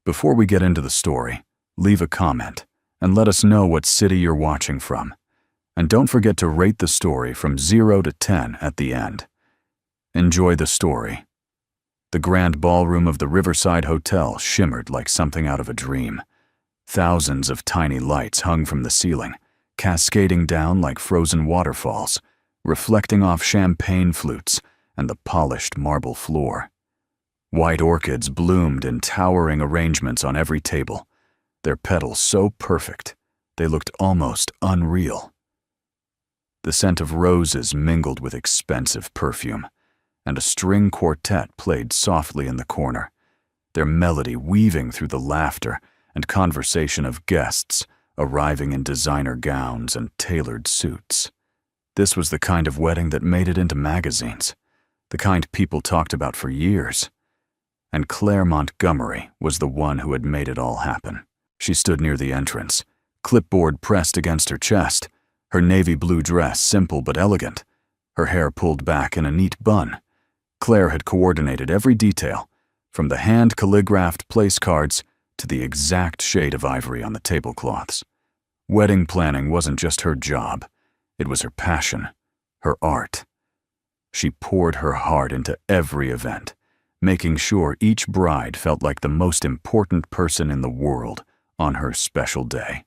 Before we get into the story, leave a comment and let us know what city you're watching from. And don't forget to rate the story from 0 to 10 at the end. Enjoy the story. The grand ballroom of the Riverside Hotel shimmered like something out of a dream. Thousands of tiny lights hung from the ceiling, cascading down like frozen waterfalls, reflecting off champagne flutes and the polished marble floor. White orchids bloomed in towering arrangements on every table, their petals so perfect they looked almost unreal. The scent of roses mingled with expensive perfume, and a string quartet played softly in the corner, their melody weaving through the laughter and conversation of guests arriving in designer gowns and tailored suits. This was the kind of wedding that made it into magazines, the kind people talked about for years. And Claire Montgomery was the one who had made it all happen. She stood near the entrance, clipboard pressed against her chest, her navy blue dress simple but elegant, her hair pulled back in a neat bun. Claire had coordinated every detail, from the hand-calligraphed place cards to the exact shade of ivory on the tablecloths. Wedding planning wasn't just her job, it was her passion, her art. She poured her heart into every event, making sure each bride felt like the most important person in the world on her special day.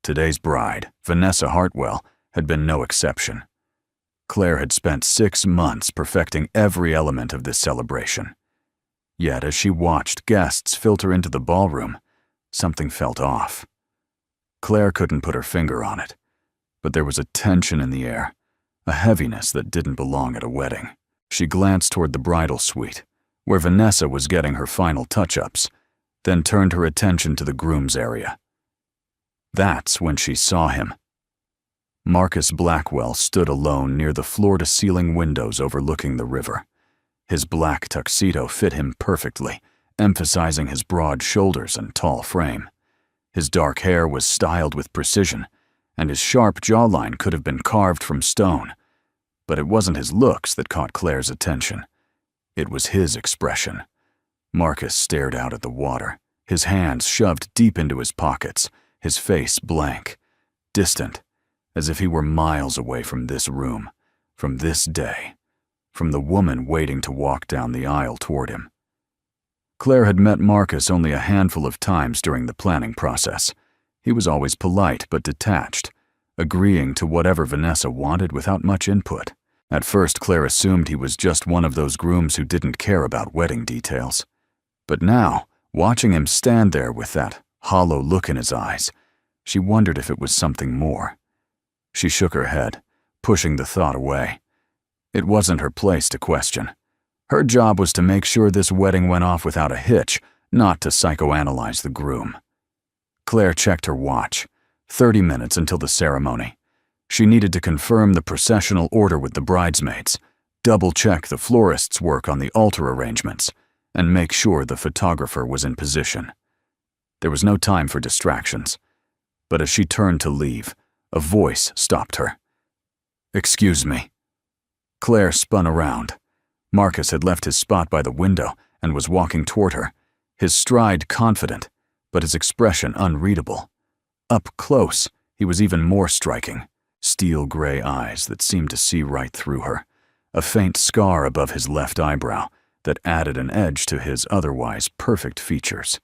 Today's bride, Vanessa Hartwell, had been no exception. Claire had spent 6 months perfecting every element of this celebration. Yet as she watched guests filter into the ballroom, something felt off. Claire couldn't put her finger on it, but there was a tension in the air, a heaviness that didn't belong at a wedding. She glanced toward the bridal suite, where Vanessa was getting her final touch-ups, then turned her attention to the groom's area. That's when she saw him. Marcus Blackwell stood alone near the floor-to-ceiling windows overlooking the river. His black tuxedo fit him perfectly, emphasizing his broad shoulders and tall frame. His dark hair was styled with precision, and his sharp jawline could have been carved from stone. But it wasn't his looks that caught Claire's attention. It was his expression. Marcus stared out at the water, his hands shoved deep into his pockets, his face blank, distant, as if he were miles away from this room, from this day, from the woman waiting to walk down the aisle toward him. Claire had met Marcus only a handful of times during the planning process. He was always polite but detached, agreeing to whatever Vanessa wanted without much input. At first, Claire assumed he was just one of those grooms who didn't care about wedding details. But now, watching him stand there with that hollow look in his eyes, she wondered if it was something more. She shook her head, pushing the thought away. It wasn't her place to question. Her job was to make sure this wedding went off without a hitch, not to psychoanalyze the groom. Claire checked her watch. 30 minutes until the ceremony. She needed to confirm the processional order with the bridesmaids, double-check the florist's work on the altar arrangements, and make sure the photographer was in position. There was no time for distractions, but as she turned to leave, a voice stopped her. "Excuse me." Claire spun around. Marcus had left his spot by the window and was walking toward her, his stride confident, but his expression unreadable. Up close, he was even more striking, steel-gray eyes that seemed to see right through her, a faint scar above his left eyebrow that added an edge to his otherwise perfect features.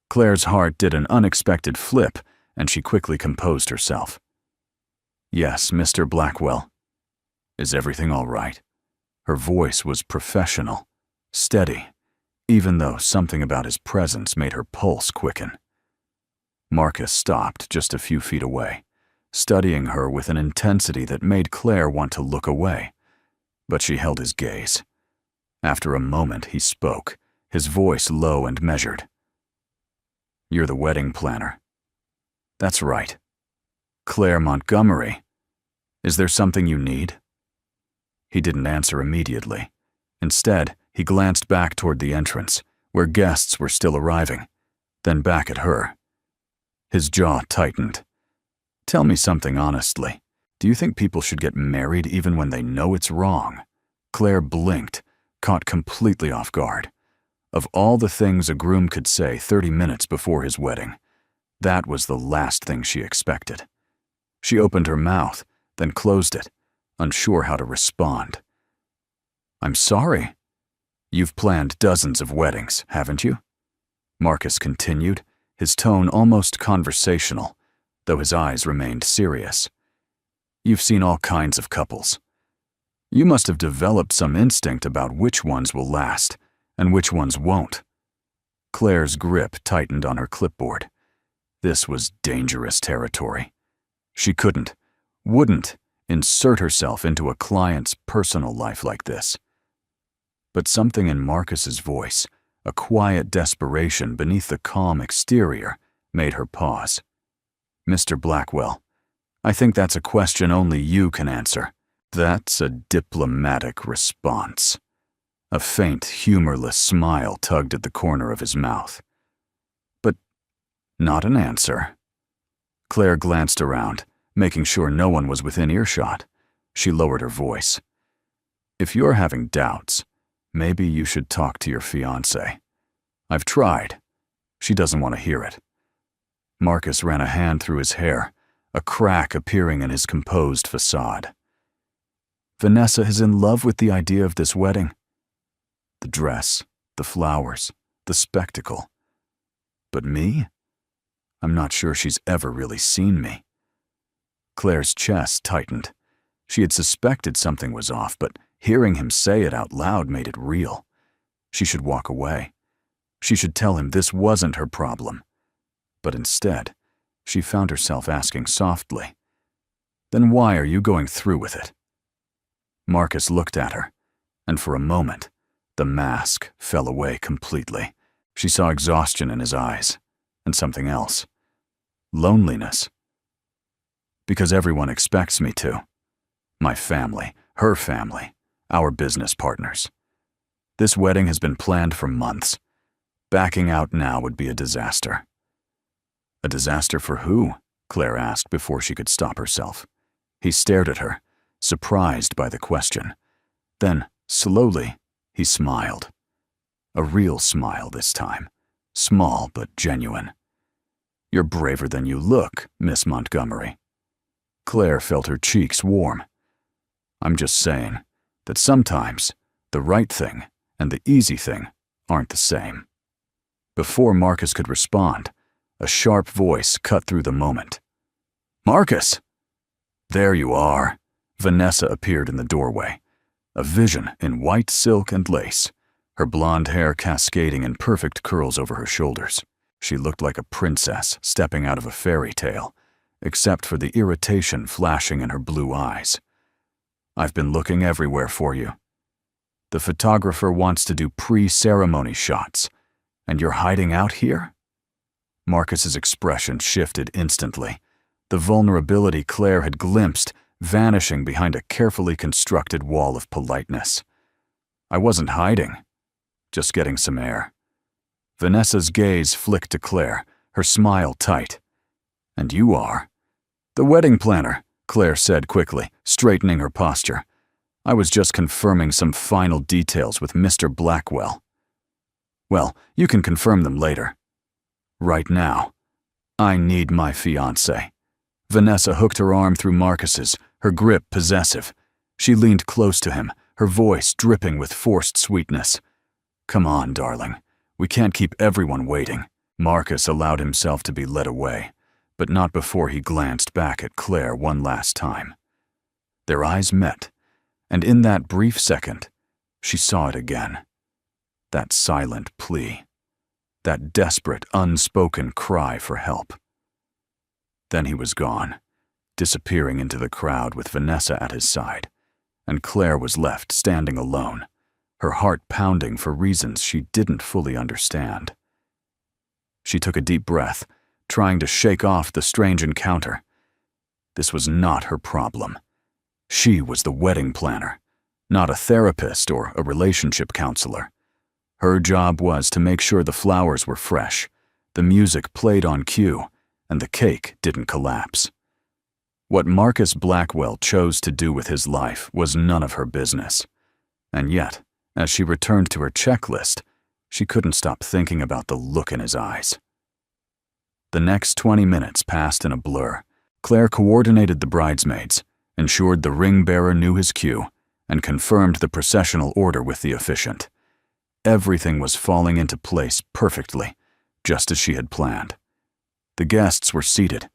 Claire's heart did an unexpected flip, and she quickly composed herself. "Yes, Mr. Blackwell. Is everything all right?" Her voice was professional, steady, even though something about his presence made her pulse quicken. Marcus stopped just a few feet away, studying her with an intensity that made Claire want to look away, but she held his gaze. After a moment, he spoke, his voice low and measured. "You're the wedding planner." "That's right." "Claire Montgomery. Is there something you need?" He didn't answer immediately. Instead, he glanced back toward the entrance, where guests were still arriving, then back at her. His jaw tightened. "Tell me something honestly. Do you think people should get married even when they know it's wrong?" Claire blinked, caught completely off guard. Of all the things a groom could say 30 minutes before his wedding, that was the last thing she expected. She opened her mouth, then closed it, unsure how to respond. "I'm sorry. You've planned dozens of weddings, haven't you?" Marcus continued, his tone almost conversational, though his eyes remained serious. "You've seen all kinds of couples. You must have developed some instinct about which ones will last and which ones won't." Claire's grip tightened on her clipboard. This was dangerous territory. She wouldn't insert herself into a client's personal life like this. But something in Marcus's voice, a quiet desperation beneath the calm exterior, made her pause. "Mr. Blackwell, I think that's a question only you can answer." "That's a diplomatic response." A faint, humorless smile tugged at the corner of his mouth. "But not an answer." Claire glanced around, making sure no one was within earshot. She lowered her voice. "If you're having doubts, maybe you should talk to your fiancée. I've tried. She doesn't want to hear it." Marcus ran a hand through his hair, a crack appearing in his composed facade. "Vanessa is in love with the idea of this wedding. The dress, the flowers, the spectacle. But me? I'm not sure she's ever really seen me." Claire's chest tightened. She had suspected something was off, but hearing him say it out loud made it real. She should walk away. She should tell him this wasn't her problem. But instead, she found herself asking softly, "Then why are you going through with it?" Marcus looked at her, and for a moment, the mask fell away completely. She saw exhaustion in his eyes, and something else. Loneliness. "Because everyone expects me to. My family, her family, our business partners. This wedding has been planned for months. Backing out now would be a disaster." "A disaster for who?" Claire asked before she could stop herself. He stared at her, surprised by the question. Then, slowly, he smiled. A real smile this time, small but genuine. "You're braver than you look, Miss Montgomery." Claire felt her cheeks warm. "I'm just saying that sometimes the right thing and the easy thing aren't the same." Before Marcus could respond, a sharp voice cut through the moment. "Marcus!" "There you are." Vanessa appeared in the doorway, a vision in white silk and lace, her blonde hair cascading in perfect curls over her shoulders. She looked like a princess stepping out of a fairy tale, except for the irritation flashing in her blue eyes. "I've been looking everywhere for you. The photographer wants to do pre-ceremony shots, and you're hiding out here?" Marcus's expression shifted instantly, the vulnerability Claire had glimpsed vanishing behind a carefully constructed wall of politeness. "I wasn't hiding, just getting some air." Vanessa's gaze flicked to Claire, her smile tight. "And you are?" "The wedding planner," Claire said quickly, straightening her posture. "I was just confirming some final details with Mr. Blackwell." "Well, you can confirm them later. Right now, I need my fiancé." Vanessa hooked her arm through Marcus's, her grip possessive. She leaned close to him, her voice dripping with forced sweetness. "Come on, darling. We can't keep everyone waiting." Marcus allowed himself to be led away, but not before he glanced back at Claire one last time. Their eyes met, and in that brief second, she saw it again. That silent plea. That desperate, unspoken cry for help. Then he was gone, disappearing into the crowd with Vanessa at his side, and Claire was left standing alone, her heart pounding for reasons she didn't fully understand. She took a deep breath, trying to shake off the strange encounter. This was not her problem. She was the wedding planner, not a therapist or a relationship counselor. Her job was to make sure the flowers were fresh, the music played on cue, and the cake didn't collapse. What Marcus Blackwell chose to do with his life was none of her business. And yet, as she returned to her checklist, She couldn't stop thinking about the look in his eyes. The next 20 minutes passed in a blur. Claire coordinated the bridesmaids, ensured the ring bearer knew his cue, and confirmed the processional order with the officiant. Everything was falling into place perfectly, just as she had planned. The guests were seated.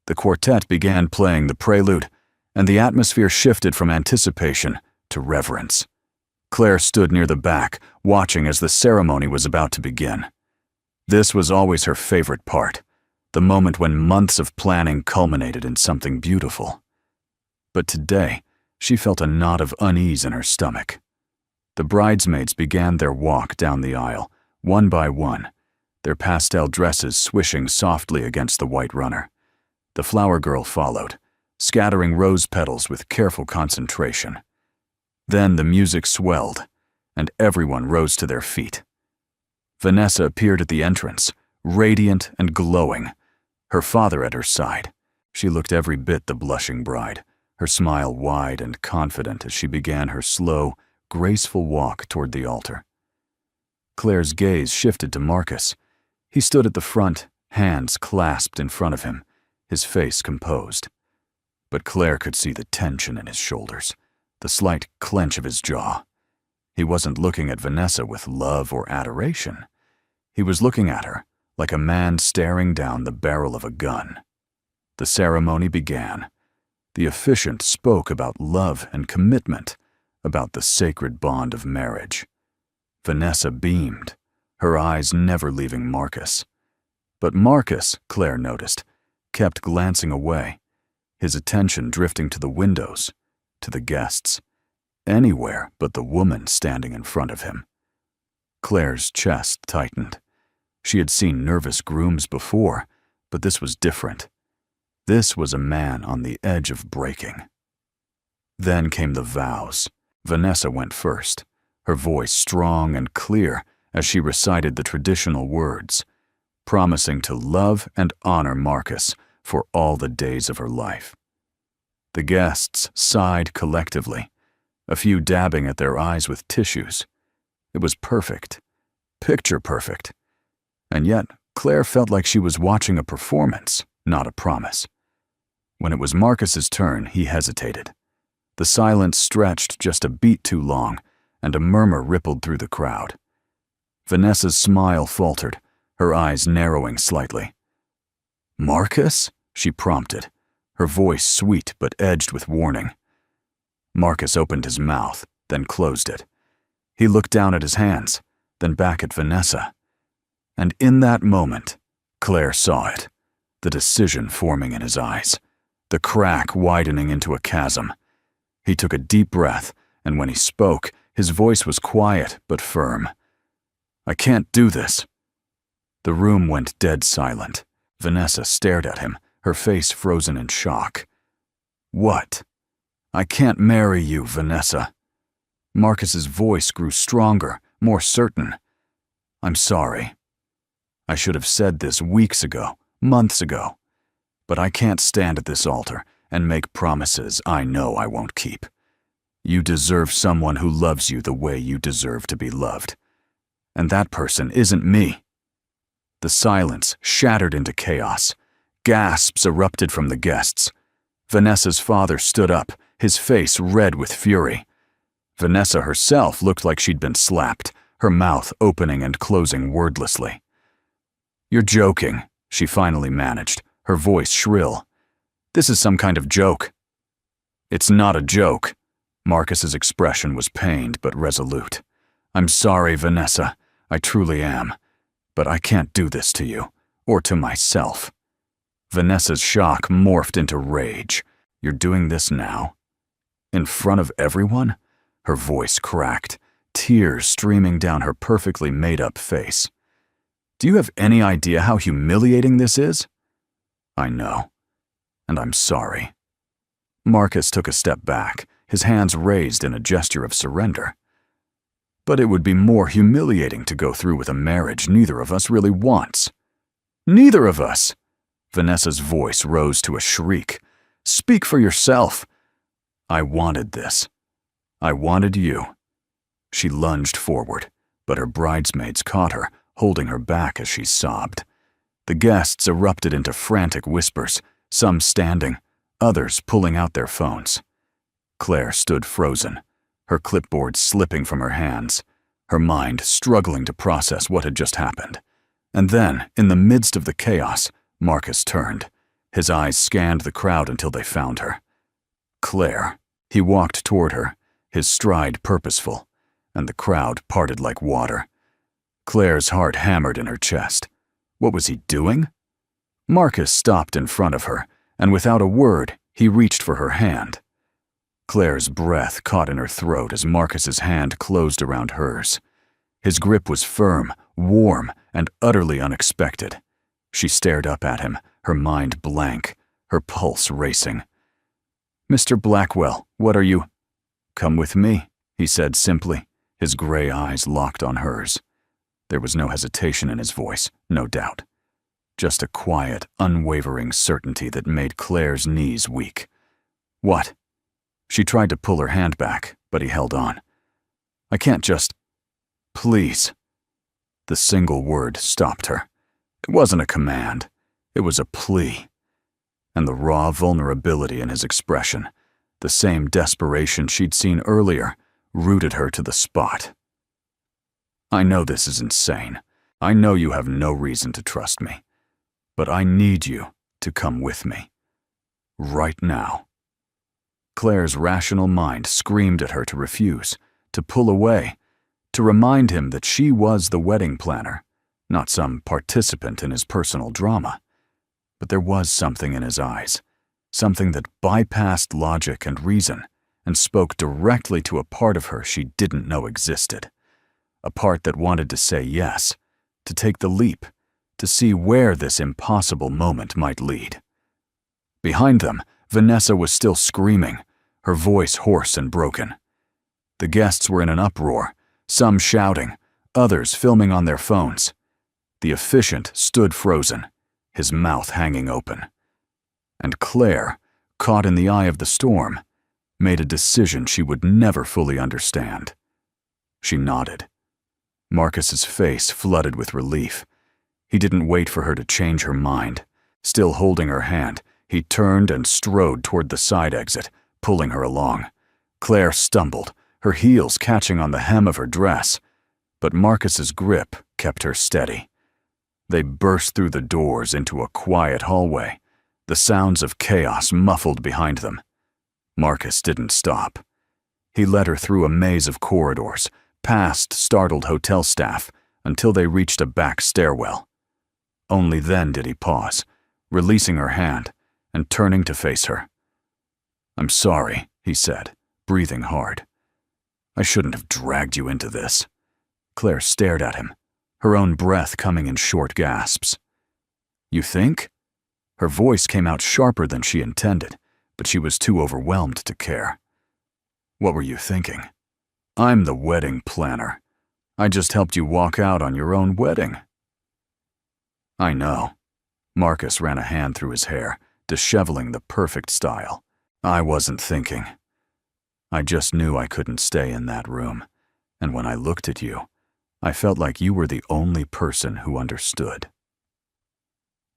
The quartet began playing the prelude, and the atmosphere shifted from anticipation to reverence. Claire stood near the back, watching as the ceremony was about to begin. This was always her favorite part, the moment when months of planning culminated in something beautiful. But today, she felt a knot of unease in her stomach. The bridesmaids began their walk down the aisle, one by one, their pastel dresses swishing softly against the white runner. The flower girl followed, scattering rose petals with careful concentration. Then the music swelled, and everyone rose to their feet. Vanessa appeared at the entrance, radiant and glowing, her father at her side. She looked every bit the blushing bride, her smile wide and confident as she began her slow, graceful walk toward the altar. Claire's gaze shifted to Marcus. He stood at the front, hands clasped in front of him, his face composed. But Claire could see the tension in his shoulders, the slight clench of his jaw. He wasn't looking at Vanessa with love or adoration. He was looking at her like a man staring down the barrel of a gun. The ceremony began. The officiant spoke about love and commitment, about the sacred bond of marriage. Vanessa beamed, her eyes never leaving Marcus. But Marcus, Claire noticed, kept glancing away, his attention drifting to the windows, to the guests, anywhere but the woman standing in front of him. Claire's chest tightened. She had seen nervous grooms before, but this was different. This was a man on the edge of breaking. Then came the vows. Vanessa went first, her voice strong and clear as she recited the traditional words, promising to love and honor Marcus for all the days of her life. The guests sighed collectively, a few dabbing at their eyes with tissues. It was perfect, picture perfect. And yet, Claire felt like she was watching a performance, not a promise. When it was Marcus's turn, he hesitated. The silence stretched just a beat too long, and a murmur rippled through the crowd. Vanessa's smile faltered, her eyes narrowing slightly. "Marcus?" she prompted, her voice sweet but edged with warning. Marcus opened his mouth, then closed it. He looked down at his hands, then back at Vanessa. And in that moment, Claire saw it, the decision forming in his eyes, the crack widening into a chasm. He took a deep breath, and when he spoke, his voice was quiet but firm. "I can't do this." The room went dead silent. Vanessa stared at him, her face frozen in shock. "What?" "I can't marry you, Vanessa." Marcus's voice grew stronger, more certain. "I'm sorry. I should have said this weeks ago, months ago. But I can't stand at this altar and make promises I know I won't keep. You deserve someone who loves you the way you deserve to be loved. And that person isn't me." The silence shattered into chaos. Gasps erupted from the guests. Vanessa's father stood up, his face red with fury. Vanessa herself looked like she'd been slapped, her mouth opening and closing wordlessly. "You're joking," she finally managed, her voice shrill. "This is some kind of joke." "It's not a joke." Marcus's expression was pained but resolute. "I'm sorry, Vanessa. I truly am. But I can't do this to you, or to myself." Vanessa's shock morphed into rage. "You're doing this now? In front of everyone?" Her voice cracked, tears streaming down her perfectly made-up face. "Do you have any idea how humiliating this is?" "I know. And I'm sorry." Marcus took a step back, his hands raised in a gesture of surrender. "But it would be more humiliating to go through with a marriage neither of us really wants." "Neither of us!" Vanessa's voice rose to a shriek. "Speak for yourself." "I wanted this. I wanted you." She lunged forward, but her bridesmaids caught her, holding her back as she sobbed. The guests erupted into frantic whispers, some standing, others pulling out their phones. Claire stood frozen, her clipboard slipping from her hands, her mind struggling to process what had just happened. And then, in the midst of the chaos, Marcus turned. His eyes scanned the crowd until they found her. Claire. He walked toward her, his stride purposeful, and the crowd parted like water. Claire's heart hammered in her chest. What was he doing? Marcus stopped in front of her, and without a word, he reached for her hand. Claire's breath caught in her throat as Marcus's hand closed around hers. His grip was firm, warm, and utterly unexpected. She stared up at him, her mind blank, her pulse racing. "Mr. Blackwell, what are you—" "Come with me," he said simply, his gray eyes locked on hers. There was no hesitation in his voice, no doubt. Just a quiet, unwavering certainty that made Claire's knees weak. "What?" She tried to pull her hand back, but he held on. "I can't just—" "Please." The single word stopped her. It wasn't a command. It was a plea. And the raw vulnerability in his expression, the same desperation she'd seen earlier, rooted her to the spot. "I know this is insane. I know you have no reason to trust me. But I need you to come with me. Right now." Claire's rational mind screamed at her to refuse, to pull away, to remind him that she was the wedding planner, not some participant in his personal drama. But there was something in his eyes, something that bypassed logic and reason and spoke directly to a part of her she didn't know existed. A part that wanted to say yes, to take the leap, to see where this impossible moment might lead. Behind them, Vanessa was still screaming, her voice hoarse and broken. The guests were in an uproar, some shouting, others filming on their phones. The officiant stood frozen, his mouth hanging open. And Claire, caught in the eye of the storm, made a decision she would never fully understand. She nodded. Marcus's face flooded with relief. He didn't wait for her to change her mind. Still holding her hand, he turned and strode toward the side exit, pulling her along. Claire stumbled, her heels catching on the hem of her dress, but Marcus's grip kept her steady. They burst through the doors into a quiet hallway, the sounds of chaos muffled behind them. Marcus didn't stop. He led her through a maze of corridors, past startled hotel staff, until they reached a back stairwell. Only then did he pause, releasing her hand and turning to face her. "I'm sorry," he said, breathing hard. "I shouldn't have dragged you into this." Claire stared at him, her own breath coming in short gasps. "You think?" Her voice came out sharper than she intended, but she was too overwhelmed to care. "What were you thinking? I'm the wedding planner. I just helped you walk out on your own wedding." "I know." Marcus ran a hand through his hair, disheveling the perfect style. "I wasn't thinking. I just knew I couldn't stay in that room, and when I looked at you, I felt like you were the only person who understood."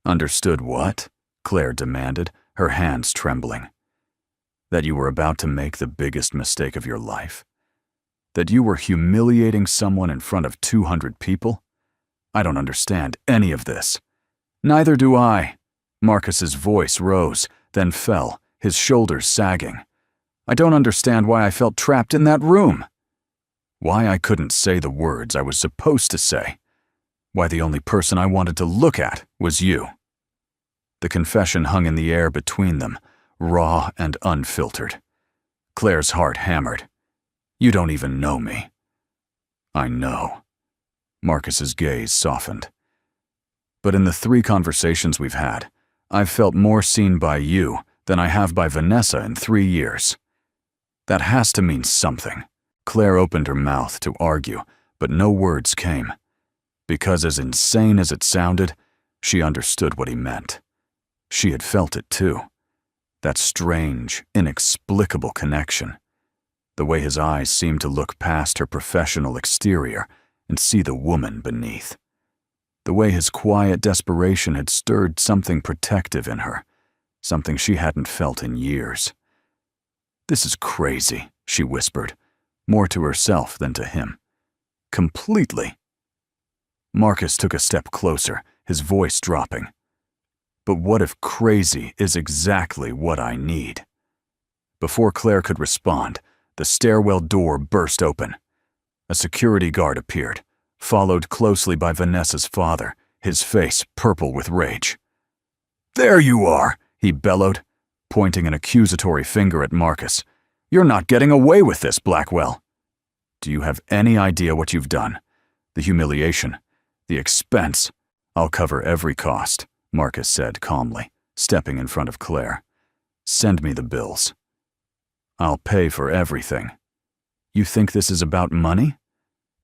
"Understood what?" Claire demanded, her hands trembling. "That you were about to make the biggest mistake of your life? That you were humiliating someone in front of 200 people? I don't understand any of this." "Neither do I." Marcus's voice rose, then fell, his shoulders sagging. "I don't understand why I felt trapped in that room. Why I couldn't say the words I was supposed to say. Why the only person I wanted to look at was you." The confession hung in the air between them, raw and unfiltered. Claire's heart hammered. "You don't even know me." "I know." Marcus's gaze softened. "But in the 3 conversations we've had, I've felt more seen by you than I have by Vanessa in 3 years. That has to mean something." Claire opened her mouth to argue, but no words came. Because as insane as it sounded, she understood what he meant. She had felt it too. That strange, inexplicable connection. The way his eyes seemed to look past her professional exterior and see the woman beneath. The way his quiet desperation had stirred something protective in her, something she hadn't felt in years. "This is crazy," she whispered, more to herself than to him. "Completely." Marcus took a step closer, his voice dropping. "But what if crazy is exactly what I need?" Before Claire could respond, the stairwell door burst open. A security guard appeared, followed closely by Vanessa's father, his face purple with rage. "There you are," he bellowed, pointing an accusatory finger at Marcus. "You're not getting away with this, Blackwell." "Do you have any idea what you've done? The humiliation, the expense." "I'll cover every cost," Marcus said calmly, stepping in front of Claire. "Send me the bills." "I'll pay for everything." "You think this is about money?"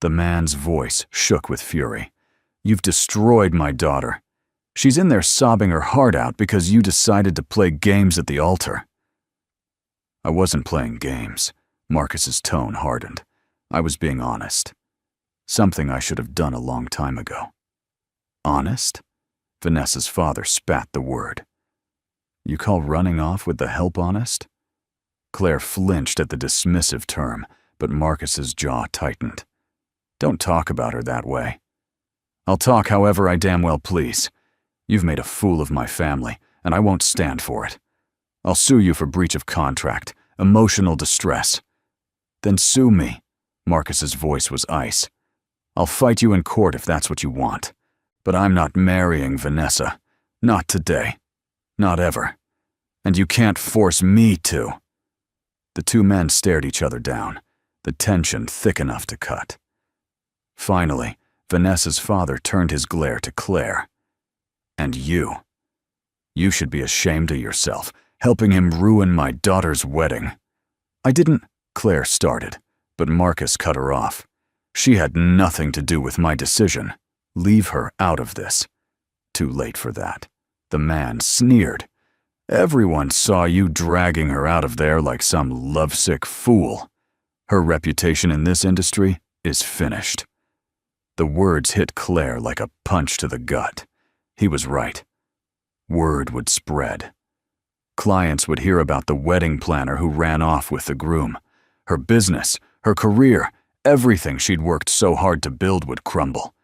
The man's voice shook with fury. "You've destroyed my daughter. She's in there sobbing her heart out because you decided to play games at the altar." "I wasn't playing games." Marcus's tone hardened. "I was being honest. Something I should have done a long time ago." "Honest?" Vanessa's father spat the word. "You call running off with the help honest?" Claire flinched at the dismissive term, but Marcus's jaw tightened. "Don't talk about her that way." "I'll talk however I damn well please. You've made a fool of my family, and I won't stand for it. I'll sue you for breach of contract, emotional distress." "Then sue me." Marcus's voice was ice. "I'll fight you in court if that's what you want. But I'm not marrying Vanessa. Not today. Not ever. And you can't force me to." The two men stared each other down, the tension thick enough to cut. Finally, Vanessa's father turned his glare to Claire. "And you. You should be ashamed of yourself, helping him ruin my daughter's wedding." "I didn't," Claire started, but Marcus cut her off. "She had nothing to do with my decision. Leave her out of this." "Too late for that." The man sneered. "Everyone saw you dragging her out of there like some lovesick fool. Her reputation in this industry is finished." The words hit Claire like a punch to the gut. He was right. Word would spread. Clients would hear about the wedding planner who ran off with the groom. Her business, her career, everything she'd worked so hard to build would crumble.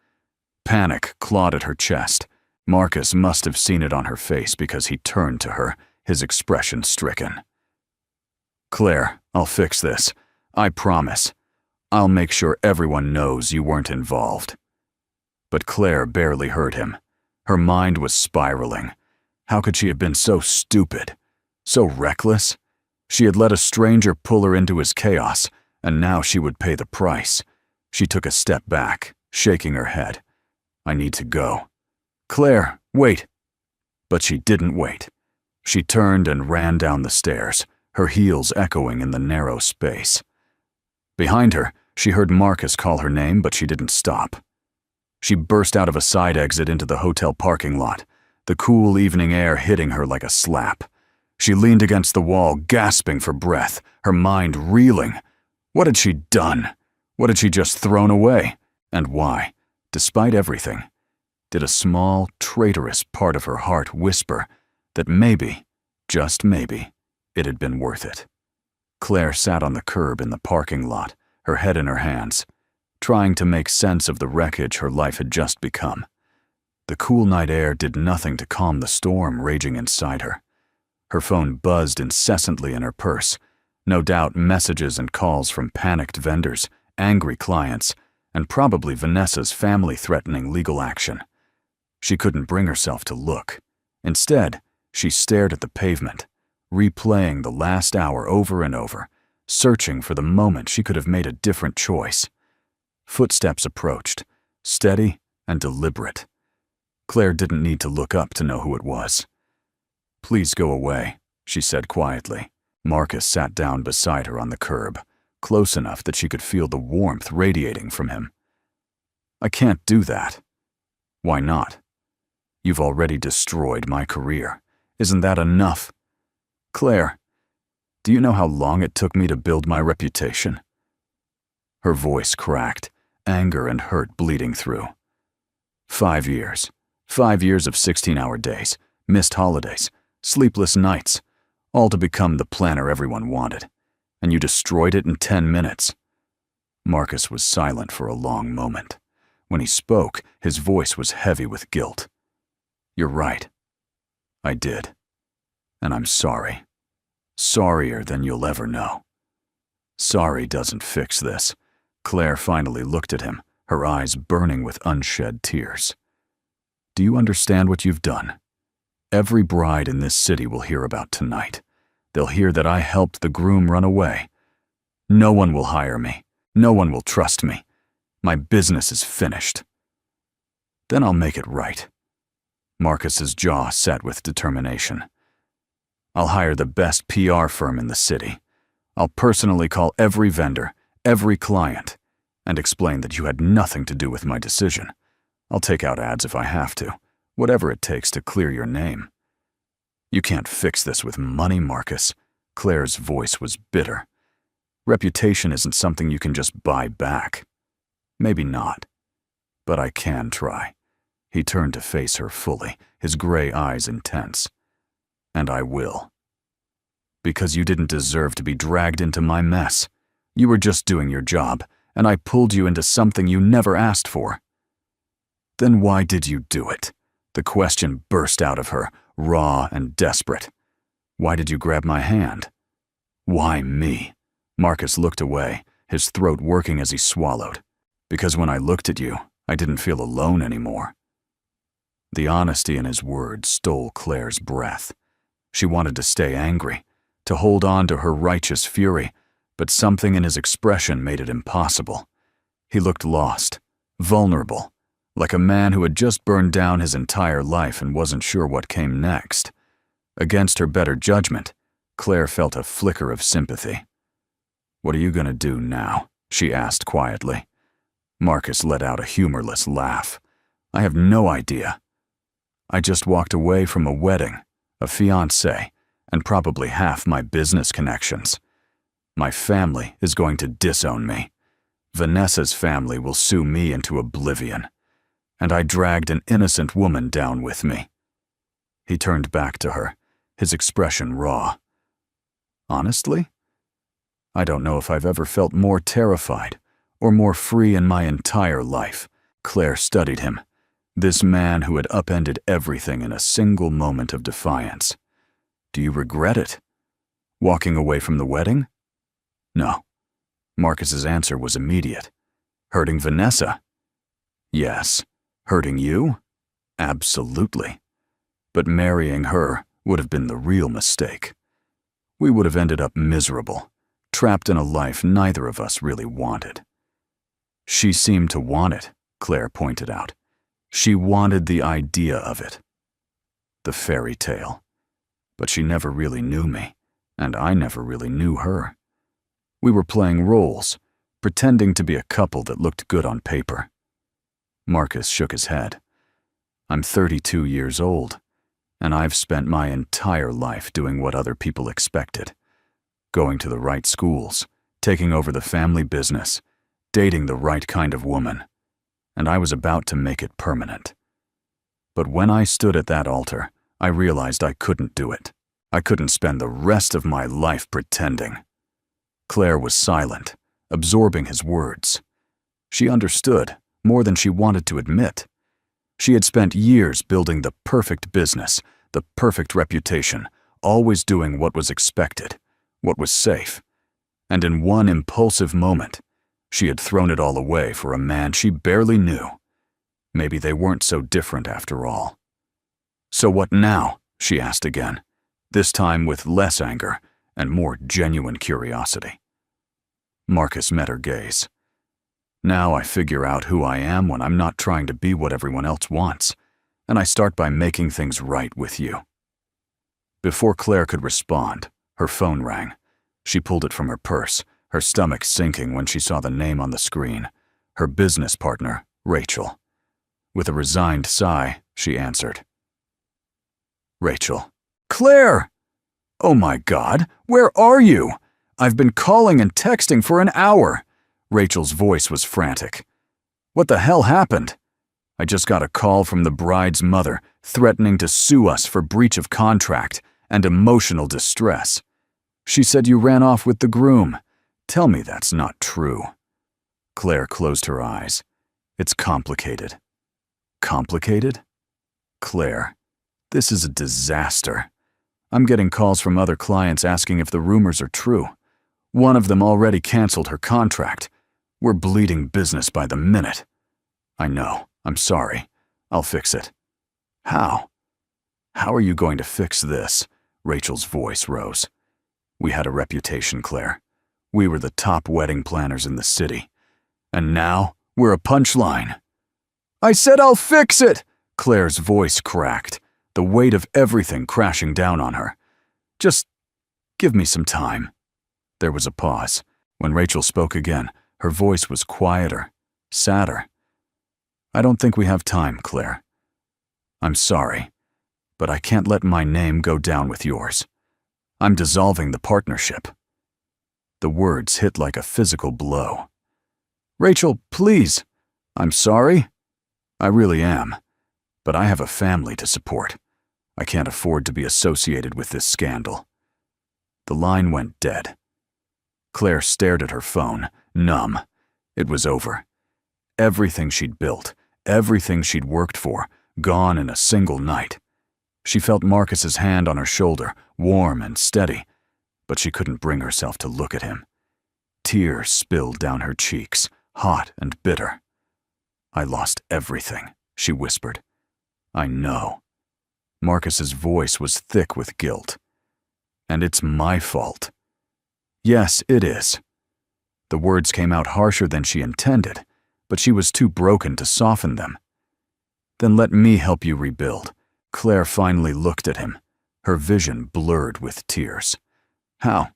Panic clawed at her chest. Marcus must have seen it on her face because he turned to her, his expression stricken. "Claire, I'll fix this. I promise. I'll make sure everyone knows you weren't involved." But Claire barely heard him. Her mind was spiraling. How could she have been so stupid? So reckless? She had let a stranger pull her into his chaos, and now she would pay the price. She took a step back, shaking her head. "I need to go." "Claire, wait." But she didn't wait. She turned and ran down the stairs, her heels echoing in the narrow space. Behind her, she heard Marcus call her name, but she didn't stop. She burst out of a side exit into the hotel parking lot, the cool evening air hitting her like a slap. She leaned against the wall, gasping for breath, her mind reeling. What had she done? What had she just thrown away? And why? Despite everything, did a small, traitorous part of her heart whisper that maybe, just maybe, it had been worth it? Claire sat on the curb in the parking lot, her head in her hands, trying to make sense of the wreckage her life had just become. The cool night air did nothing to calm the storm raging inside her. Her phone buzzed incessantly in her purse, no doubt messages and calls from panicked vendors, angry clients, and probably Vanessa's family threatening legal action. She couldn't bring herself to look. Instead, she stared at the pavement, replaying the last hour over and over, searching for the moment she could have made a different choice. Footsteps approached, steady and deliberate. Claire didn't need to look up to know who it was. "Please go away," she said quietly. Marcus sat down beside her on the curb, close enough that she could feel the warmth radiating from him. "I can't do that." "Why not?" "You've already destroyed my career. Isn't that enough?" "Claire, do you know how long it took me to build my reputation?" Her voice cracked, anger and hurt bleeding through. 5 years. 5 years of 16-hour days, missed holidays, sleepless nights, all to become the planner everyone wanted. And you destroyed it in 10 minutes. Marcus was silent for a long moment. When he spoke, his voice was heavy with guilt. You're right. I did. And I'm sorry. Sorrier than you'll ever know. Sorry doesn't fix this. Claire finally looked at him, her eyes burning with unshed tears. Do you understand what you've done? Every bride in this city will hear about tonight. They'll hear that I helped the groom run away. No one will hire me. No one will trust me. My business is finished. Then I'll make it right. Marcus's jaw set with determination. I'll hire the best PR firm in the city. I'll personally call every vendor, every client, and explain that you had nothing to do with my decision. I'll take out ads if I have to, whatever it takes to clear your name. You can't fix this with money, Marcus. Claire's voice was bitter. Reputation isn't something you can just buy back. Maybe not, but I can try. He turned to face her fully, his gray eyes intense. And I will. Because you didn't deserve to be dragged into my mess. You were just doing your job, and I pulled you into something you never asked for. Then why did you do it? The question burst out of her, raw and desperate. Why did you grab my hand? Why me? Marcus looked away, his throat working as he swallowed. Because when I looked at you, I didn't feel alone anymore. The honesty in his words stole Claire's breath. She wanted to stay angry, to hold on to her righteous fury, but something in his expression made it impossible. He looked lost, vulnerable, like a man who had just burned down his entire life and wasn't sure what came next. Against her better judgment, Claire felt a flicker of sympathy. What are you going to do now? She asked quietly. Marcus let out a humorless laugh. I have no idea. I just walked away from a wedding, a fiancé, and probably half my business connections. My family is going to disown me. Vanessa's family will sue me into oblivion. And I dragged an innocent woman down with me. He turned back to her, his expression raw. Honestly? I don't know if I've ever felt more terrified or more free in my entire life. Claire studied him, this man who had upended everything in a single moment of defiance. Do you regret it? Walking away from the wedding? No. Marcus's answer was immediate. Hurting Vanessa? Yes. Hurting you? Absolutely. But marrying her would have been the real mistake. We would have ended up miserable, trapped in a life neither of us really wanted. She seemed to want it, Claire pointed out. She wanted the idea of it. The fairy tale. But she never really knew me, and I never really knew her. We were playing roles, pretending to be a couple that looked good on paper. Marcus shook his head. I'm 32 years old, and I've spent my entire life doing what other people expected. Going to the right schools, taking over the family business, dating the right kind of woman, and I was about to make it permanent. But when I stood at that altar, I realized I couldn't do it. I couldn't spend the rest of my life pretending. Claire was silent, absorbing his words. She understood more than she wanted to admit. She had spent years building the perfect business, the perfect reputation, always doing what was expected, what was safe. And in one impulsive moment, she had thrown it all away for a man she barely knew. Maybe they weren't so different after all. So what now? She asked again, this time with less anger and more genuine curiosity. Marcus met her gaze. Now I figure out who I am when I'm not trying to be what everyone else wants, and I start by making things right with you. Before Claire could respond, her phone rang. She pulled it from her purse, her stomach sinking when she saw the name on the screen, her business partner, Rachel. With a resigned sigh, she answered. Rachel. Claire! Oh my God, where are you? I've been calling and texting for an hour. Rachel's voice was frantic. What the hell happened? I just got a call from the bride's mother threatening to sue us for breach of contract and emotional distress. She said you ran off with the groom. Tell me that's not true." Claire closed her eyes. "It's complicated." "Complicated?" "Claire, this is a disaster. I'm getting calls from other clients asking if the rumors are true. One of them already canceled her contract. We're bleeding business by the minute." "I know. I'm sorry. I'll fix it." "How? How are you going to fix this?" Rachel's voice rose. "We had a reputation, Claire. We were the top wedding planners in the city. And now we're a punchline." "I said I'll fix it!" Claire's voice cracked, the weight of everything crashing down on her. "Just give me some time." There was a pause. When Rachel spoke again, her voice was quieter, sadder. "I don't think we have time, Claire. I'm sorry, but I can't let my name go down with yours. I'm dissolving the partnership." The words hit like a physical blow. "Rachel, please." "I'm sorry. I really am. But I have a family to support. I can't afford to be associated with this scandal." The line went dead. Claire stared at her phone, numb. It was over. Everything she'd built, everything she'd worked for, gone in a single night. She felt Marcus's hand on her shoulder, warm and steady, but she couldn't bring herself to look at him. Tears spilled down her cheeks, hot and bitter. "I lost everything," she whispered. "I know." Marcus's voice was thick with guilt. "And it's my fault." "Yes, it is." The words came out harsher than she intended, but she was too broken to soften them. "Then let me help you rebuild." Claire finally looked at him, her vision blurred with tears. "How?"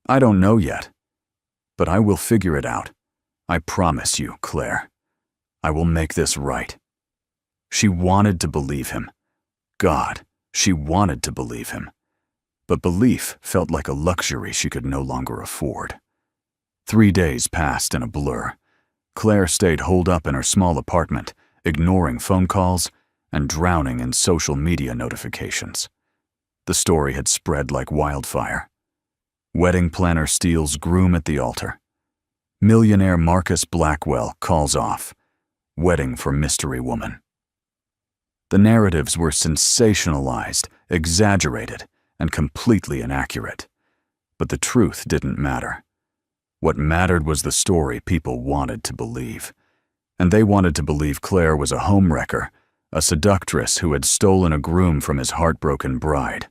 "I don't know yet. But I will figure it out. I promise you, Claire. I will make this right." She wanted to believe him. God, she wanted to believe him. But belief felt like a luxury she could no longer afford. 3 days passed in a blur. Claire stayed holed up in her small apartment, ignoring phone calls and drowning in social media notifications. The story had spread like wildfire. Wedding planner steals groom at the altar. Millionaire Marcus Blackwell calls off. Wedding for mystery woman. The narratives were sensationalized, exaggerated, and completely inaccurate. But the truth didn't matter. What mattered was the story people wanted to believe. And they wanted to believe Claire was a homewrecker, a seductress who had stolen a groom from his heartbroken bride.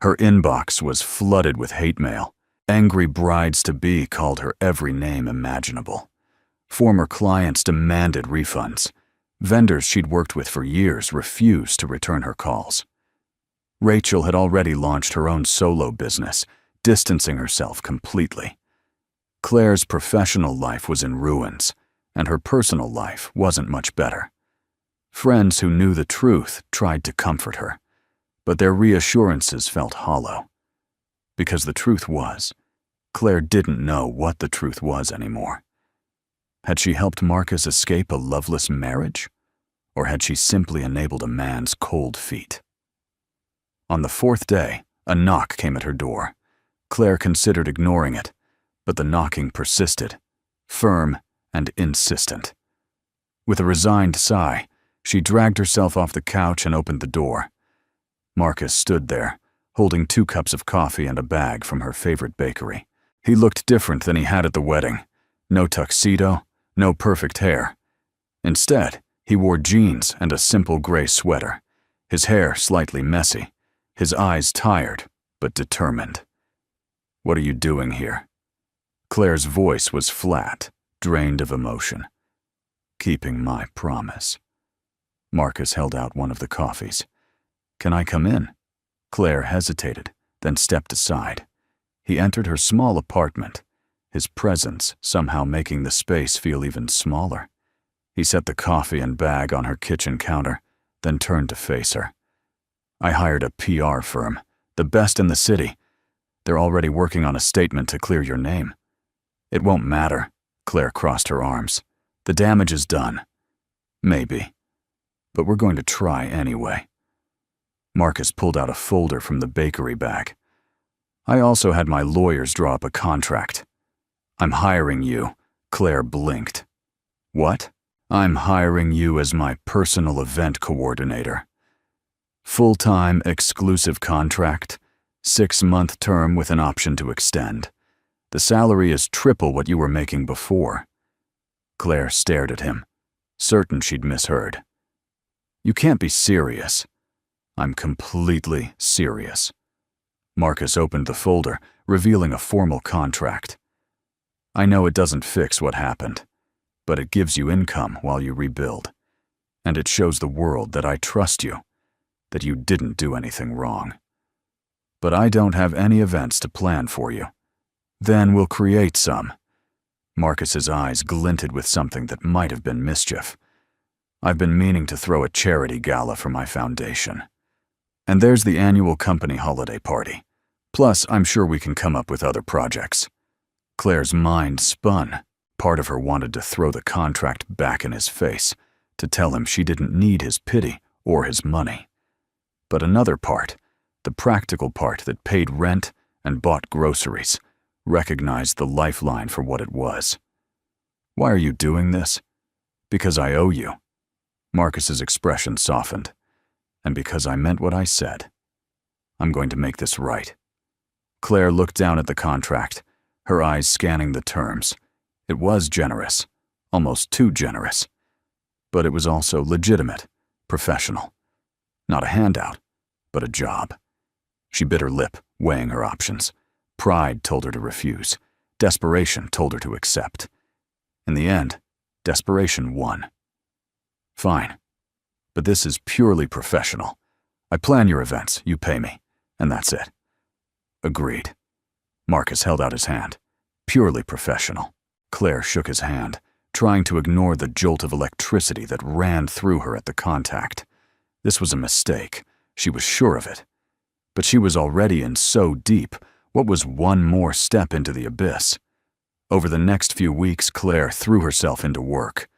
Her inbox was flooded with hate mail. Angry brides-to-be called her every name imaginable. Former clients demanded refunds. Vendors she'd worked with for years refused to return her calls. Rachel had already launched her own solo business, distancing herself completely. Claire's professional life was in ruins, and her personal life wasn't much better. Friends who knew the truth tried to comfort her, but their reassurances felt hollow. Because the truth was, Claire didn't know what the truth was anymore. Had she helped Marcus escape a loveless marriage? Or had she simply enabled a man's cold feet? On the 4th day, a knock came at her door. Claire considered ignoring it, but the knocking persisted, firm and insistent. With a resigned sigh, she dragged herself off the couch and opened the door. Marcus stood there, holding 2 cups of coffee and a bag from her favorite bakery. He looked different than he had at the wedding. No tuxedo, no perfect hair. Instead, he wore jeans and a simple gray sweater, his hair slightly messy, his eyes tired but determined. "What are you doing here?" Claire's voice was flat, drained of emotion. "Keeping my promise." Marcus held out one of the coffees. "Can I come in?" Claire hesitated, then stepped aside. He entered her small apartment, his presence somehow making the space feel even smaller. He set the coffee and bag on her kitchen counter, then turned to face her. "I hired a PR firm, the best in the city. They're already working on a statement to clear your name." "It won't matter." Claire crossed her arms. The damage is done. Maybe. But we're going to try anyway. Marcus pulled out a folder from the bakery bag. I also had my lawyers draw up a contract. I'm hiring you. Claire blinked. What? I'm hiring you as my personal event coordinator. Full-time exclusive contract, 6-month term with an option to extend. The salary is triple what you were making before. Claire stared at him, certain she'd misheard. You can't be serious. I'm completely serious. Marcus opened the folder, revealing a formal contract. I know it doesn't fix what happened, but it gives you income while you rebuild. And it shows the world that I trust you, that you didn't do anything wrong. But I don't have any events to plan for you. Then we'll create some. Marcus's eyes glinted with something that might have been mischief. I've been meaning to throw a charity gala for my foundation. And there's the annual company holiday party. Plus, I'm sure we can come up with other projects. Claire's mind spun. Part of her wanted to throw the contract back in his face, to tell him she didn't need his pity or his money. But another part, the practical part that paid rent and bought groceries, recognized the lifeline for what it was. Why are you doing this? Because I owe you. Marcus's expression softened. And because I meant what I said. I'm going to make this right. Claire looked down at the contract, her eyes scanning the terms. It was generous, almost too generous. But it was also legitimate, professional. Not a handout, but a job. She bit her lip, weighing her options. Pride told her to refuse. Desperation told her to accept. In the end, desperation won. Fine. But this is purely professional. I plan your events, you pay me, and that's it. Agreed. Marcus held out his hand. Purely professional. Claire shook his hand, trying to ignore the jolt of electricity that ran through her at the contact. This was a mistake. She was sure of it. But she was already in so deep. What was one more step into the abyss? Over the next few weeks, Claire threw herself into work.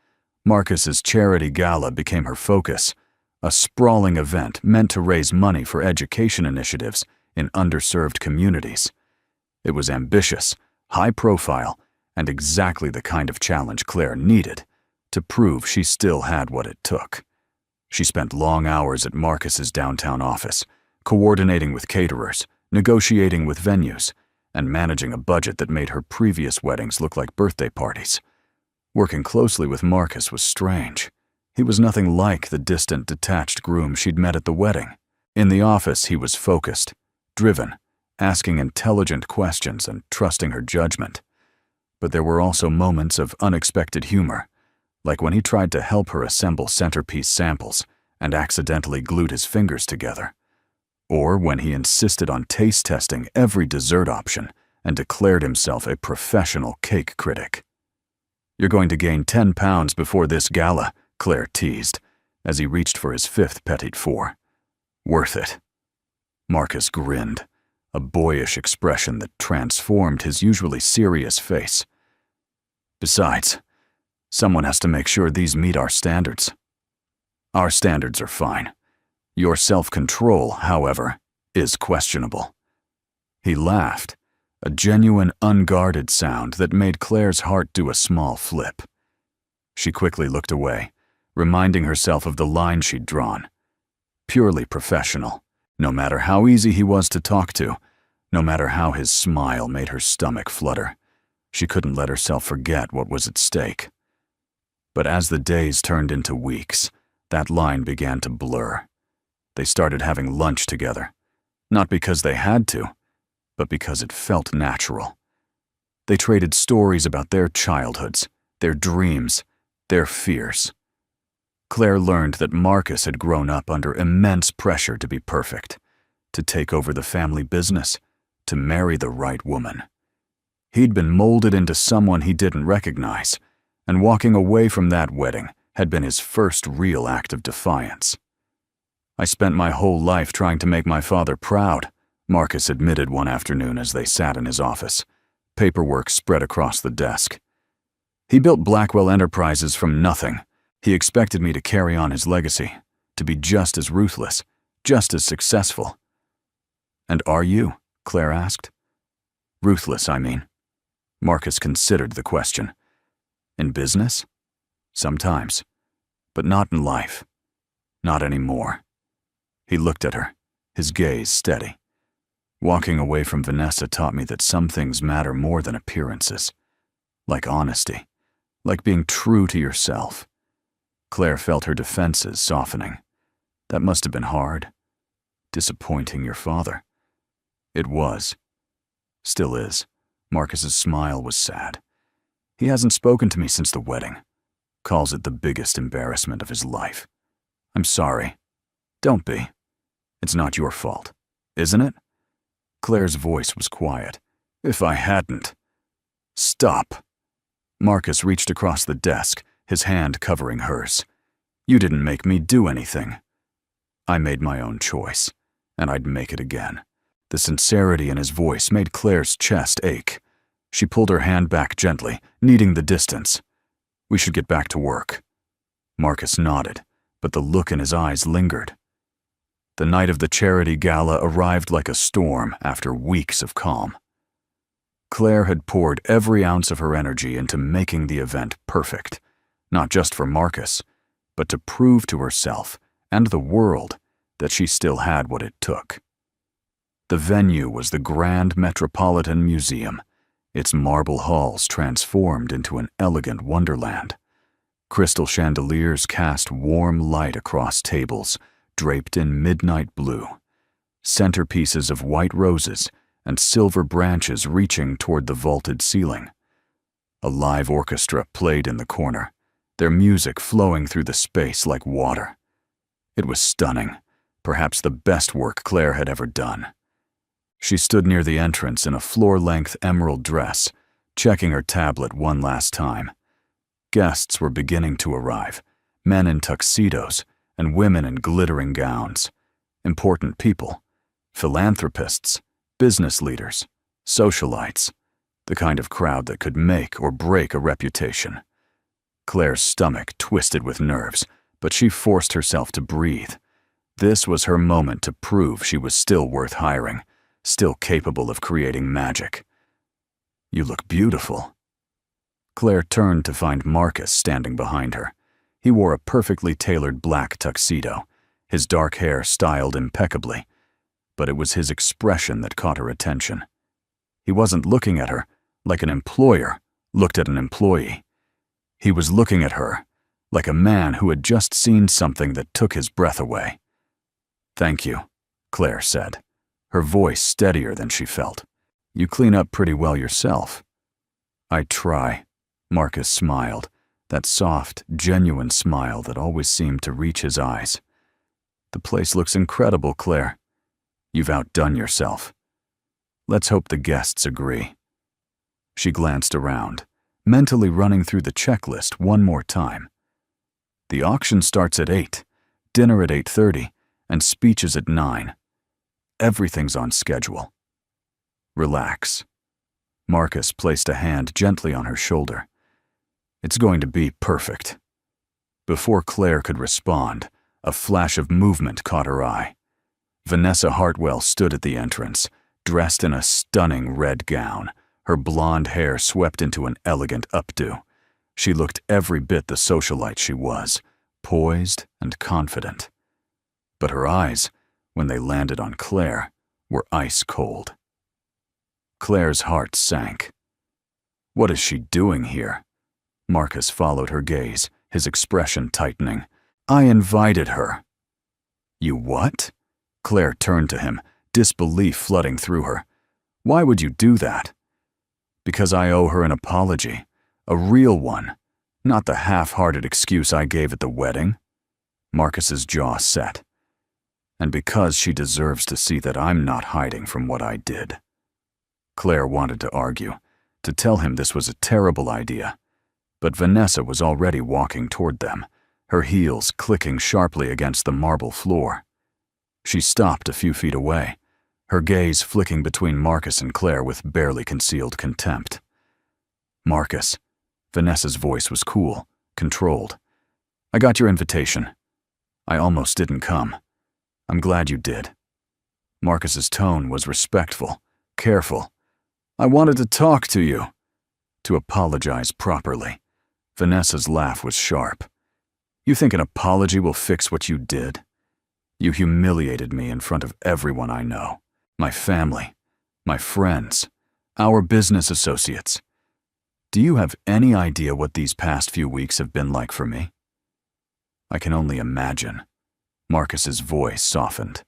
Marcus's charity gala became her focus, a sprawling event meant to raise money for education initiatives in underserved communities. It was ambitious, high profile, and exactly the kind of challenge Claire needed to prove she still had what it took. She spent long hours at Marcus's downtown office, coordinating with caterers, negotiating with venues, and managing a budget that made her previous weddings look like birthday parties. Working closely with Marcus was strange. He was nothing like the distant, detached groom she'd met at the wedding. In the office, he was focused, driven, asking intelligent questions and trusting her judgment. But there were also moments of unexpected humor, like when he tried to help her assemble centerpiece samples and accidentally glued his fingers together. Or when he insisted on taste testing every dessert option and declared himself a professional cake critic. You're going to gain 10 pounds before this gala, Claire teased, as he reached for his 5th petit four. Worth it. Marcus grinned, a boyish expression that transformed his usually serious face. Besides, someone has to make sure these meet our standards. Our standards are fine. Your self-control, however, is questionable. He laughed, a genuine, unguarded sound that made Claire's heart do a small flip. She quickly looked away, reminding herself of the line she'd drawn. Purely professional, no matter how easy he was to talk to, no matter how his smile made her stomach flutter. She couldn't let herself forget what was at stake. But as the days turned into weeks, that line began to blur. They started having lunch together, not because they had to, but because it felt natural. They traded stories about their childhoods, their dreams, their fears. Claire learned that Marcus had grown up under immense pressure to be perfect, to take over the family business, to marry the right woman. He'd been molded into someone he didn't recognize, and walking away from that wedding had been his first real act of defiance. I spent my whole life trying to make my father proud, Marcus admitted one afternoon as they sat in his office, paperwork spread across the desk. He built Blackwell Enterprises from nothing. He expected me to carry on his legacy, to be just as ruthless, just as successful. And are you? Claire asked. Ruthless, I mean. Marcus considered the question. In business? Sometimes. But not in life. Not anymore. He looked at her, his gaze steady. Walking away from Vanessa taught me that some things matter more than appearances. Like honesty. Like being true to yourself. Claire felt her defenses softening. That must have been hard. Disappointing your father. It was. Still is. Marcus's smile was sad. He hasn't spoken to me since the wedding. Calls it the biggest embarrassment of his life. I'm sorry. Don't be. It's not your fault, isn't it? Claire's voice was quiet. If I hadn't. Stop. Marcus reached across the desk, his hand covering hers. You didn't make me do anything. I made my own choice, and I'd make it again. The sincerity in his voice made Claire's chest ache. She pulled her hand back gently, needing the distance. We should get back to work. Marcus nodded, but the look in his eyes lingered. The night of the charity gala arrived like a storm after weeks of calm. Claire had poured every ounce of her energy into making the event perfect, not just for Marcus, but to prove to herself and the world that she still had what it took. The venue was the Grand Metropolitan Museum, its marble halls transformed into an elegant wonderland. Crystal chandeliers cast warm light across tables, draped in midnight blue. Centerpieces of white roses and silver branches reaching toward the vaulted ceiling. A live orchestra played in the corner, their music flowing through the space like water. It was stunning, perhaps the best work Claire had ever done. She stood near the entrance in a floor-length emerald dress, checking her tablet one last time. Guests were beginning to arrive, men in tuxedos and women in glittering gowns. Important people, philanthropists, business leaders, socialites, the kind of crowd that could make or break a reputation. Claire's stomach twisted with nerves, but she forced herself to breathe. This was her moment to prove she was still worth hiring, still capable of creating magic. You look beautiful. Claire turned to find Marcus standing behind her. He wore a perfectly tailored black tuxedo, his dark hair styled impeccably, but it was his expression that caught her attention. He wasn't looking at her like an employer looked at an employee. He was looking at her like a man who had just seen something that took his breath away. Thank you, Claire said, her voice steadier than she felt. You clean up pretty well yourself. I try, Marcus smiled, that soft, genuine smile that always seemed to reach his eyes. The place looks incredible, Claire. You've outdone yourself. Let's hope the guests agree. She glanced around, mentally running through the checklist one more time. The auction starts at 8, dinner at 8:30, and speeches at 9. Everything's on schedule. Relax. Marcus placed a hand gently on her shoulder. It's going to be perfect. Before Claire could respond, a flash of movement caught her eye. Vanessa Hartwell stood at the entrance, dressed in a stunning red gown, her blonde hair swept into an elegant updo. She looked every bit the socialite she was, poised and confident. But her eyes, when they landed on Claire, were ice cold. Claire's heart sank. What is she doing here? Marcus followed her gaze, his expression tightening. I invited her. You what? Claire turned to him, disbelief flooding through her. Why would you do that? Because I owe her an apology, a real one, not the half-hearted excuse I gave at the wedding. Marcus's jaw set. And because she deserves to see that I'm not hiding from what I did. Claire wanted to argue, to tell him this was a terrible idea, but Vanessa was already walking toward them, her heels clicking sharply against the marble floor. She stopped a few feet away, her gaze flicking between Marcus and Claire with barely concealed contempt. Marcus, Vanessa's voice was cool, controlled. "I got your invitation. I almost didn't come. I'm glad you did." Marcus's tone was respectful, careful. "I wanted to talk to you." To apologize properly. Vanessa's laugh was sharp. "You think an apology will fix what you did? You humiliated me in front of everyone I know. My family, my friends, our business associates. Do you have any idea what these past few weeks have been like for me?" "I can only imagine." Marcus's voice softened.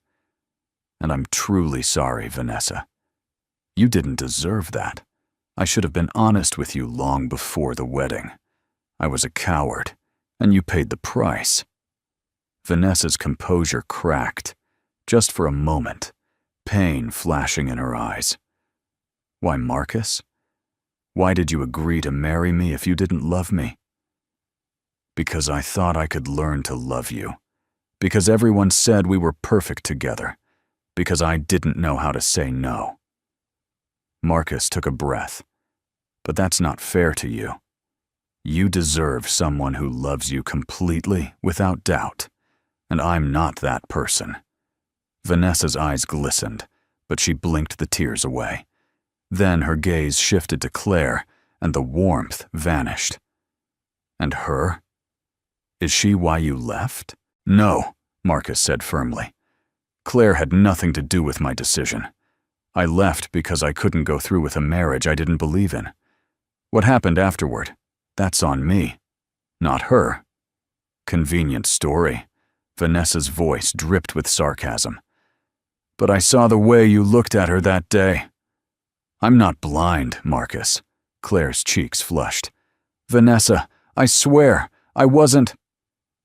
"And I'm truly sorry, Vanessa. You didn't deserve that. I should have been honest with you long before the wedding. I was a coward, and you paid the price." Vanessa's composure cracked, just for a moment, pain flashing in her eyes. "Why, Marcus? Why did you agree to marry me if you didn't love me?" "Because I thought I could learn to love you. Because everyone said we were perfect together. Because I didn't know how to say no." Marcus took a breath. "But that's not fair to you. You deserve someone who loves you completely, without doubt. And I'm not that person." Vanessa's eyes glistened, but she blinked the tears away. Then her gaze shifted to Claire, and the warmth vanished. "And her? Is she why you left?" "No," Marcus said firmly. "Claire had nothing to do with my decision. I left because I couldn't go through with a marriage I didn't believe in. What happened afterward, that's on me, not her." "Convenient story." Vanessa's voice dripped with sarcasm. "But I saw the way you looked at her that day." "I'm not blind, Marcus." Claire's cheeks flushed. "Vanessa, I swear, I wasn't—"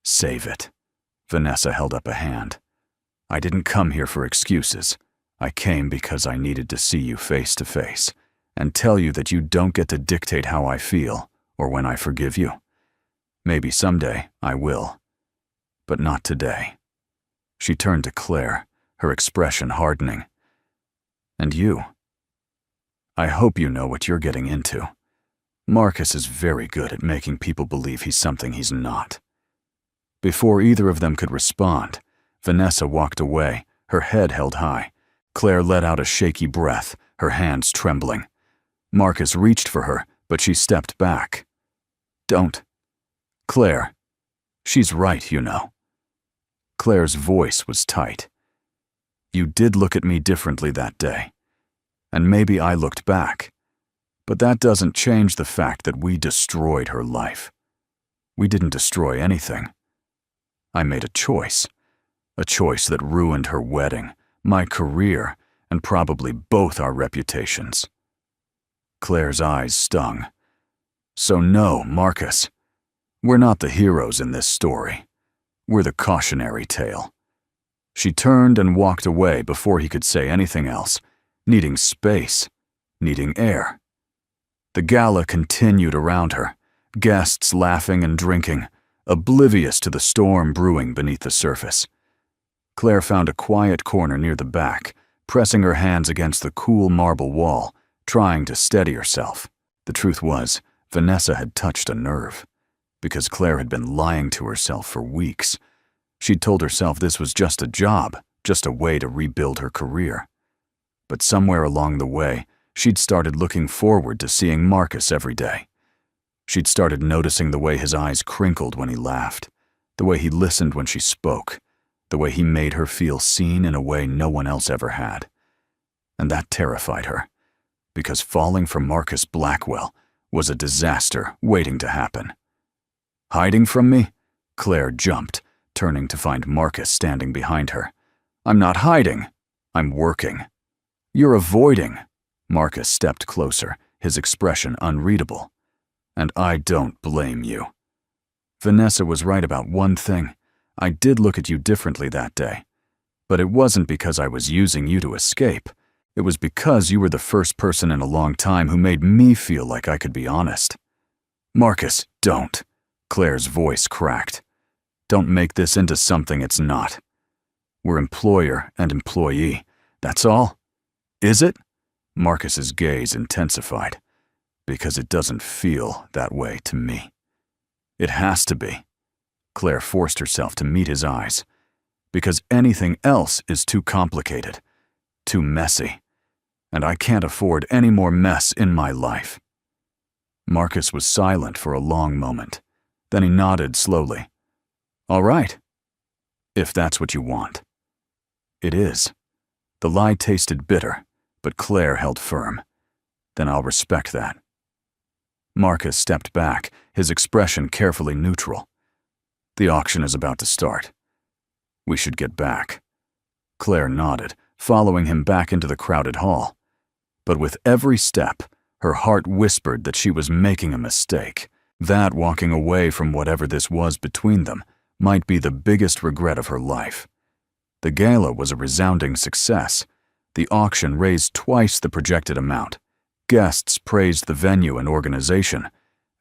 "Save it." Vanessa held up a hand. "I didn't come here for excuses. I came because I needed to see you face to face and tell you that you don't get to dictate how I feel or when I forgive you. Maybe someday I will. But not today." She turned to Claire, her expression hardening. "And you? I hope you know what you're getting into. Marcus is very good at making people believe he's something he's not." Before either of them could respond, Vanessa walked away, her head held high. Claire let out a shaky breath, her hands trembling. Marcus reached for her, but she stepped back. "Don't. Claire. She's right, you know." Claire's voice was tight. "You did look at me differently that day. And maybe I looked back. But that doesn't change the fact that we destroyed her life. We didn't destroy anything. I made a choice that ruined her wedding, my career, and probably both our reputations." Claire's eyes stung. "So no, Marcus. We're not the heroes in this story. We're the cautionary tale." She turned and walked away before he could say anything else, needing space, needing air. The gala continued around her, guests laughing and drinking, oblivious to the storm brewing beneath the surface. Claire found a quiet corner near the back, pressing her hands against the cool marble wall, trying to steady herself. The truth was, Vanessa had touched a nerve. Because Claire had been lying to herself for weeks. She'd told herself this was just a job, just a way to rebuild her career. But somewhere along the way, she'd started looking forward to seeing Marcus every day. She'd started noticing the way his eyes crinkled when he laughed, the way he listened when she spoke, the way he made her feel seen in a way no one else ever had. And that terrified her, because falling for Marcus Blackwell was a disaster waiting to happen. "Hiding from me?" Claire jumped, turning to find Marcus standing behind her. "I'm not hiding. I'm working." "You're avoiding." Marcus stepped closer, his expression unreadable. "And I don't blame you." Vanessa was right about one thing. I did look at you differently that day. But it wasn't because I was using you to escape. It was because you were the first person in a long time who made me feel like I could be honest. "Marcus, don't." Claire's voice cracked. "Don't make this into something it's not. We're employer and employee. That's all? Is it?" Marcus's gaze intensified. Because it doesn't feel that way to me. It has to be. Claire forced herself to meet his eyes. Because anything else is too complicated, too messy, and I can't afford any more mess in my life. Marcus was silent for a long moment. Then he nodded slowly. All right, if that's what you want. It is. The lie tasted bitter, but Claire held firm. Then I'll respect that. Marcus stepped back, his expression carefully neutral. The auction is about to start. We should get back. Claire nodded, following him back into the crowded hall. But with every step, her heart whispered that she was making a mistake, that walking away from whatever this was between them might be the biggest regret of her life. The gala was a resounding success. The auction raised twice the projected amount. Guests praised the venue and organization,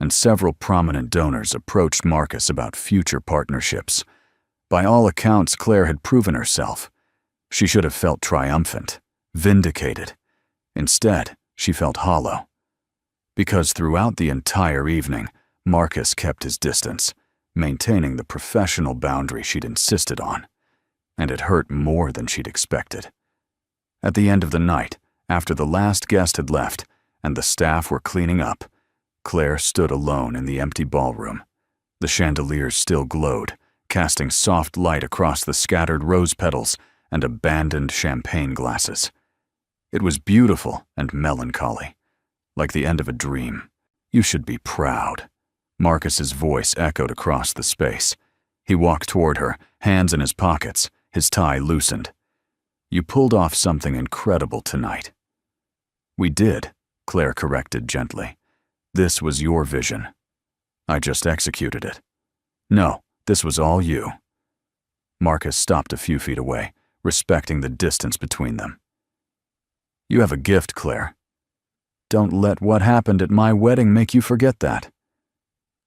and several prominent donors approached Marcus about future partnerships. By all accounts, Claire had proven herself. She should have felt triumphant, vindicated. Instead, she felt hollow. Because throughout the entire evening, Marcus kept his distance, maintaining the professional boundary she'd insisted on. And it hurt more than she'd expected. At the end of the night, after the last guest had left and the staff were cleaning up, Claire stood alone in the empty ballroom. The chandeliers still glowed, casting soft light across the scattered rose petals and abandoned champagne glasses. It was beautiful and melancholy, like the end of a dream. You should be proud. Marcus's voice echoed across the space. He walked toward her, hands in his pockets, his tie loosened. You pulled off something incredible tonight. We did, Claire corrected gently. This was your vision. I just executed it. No, this was all you. Marcus stopped a few feet away, respecting the distance between them. You have a gift, Claire. Don't let what happened at my wedding make you forget that.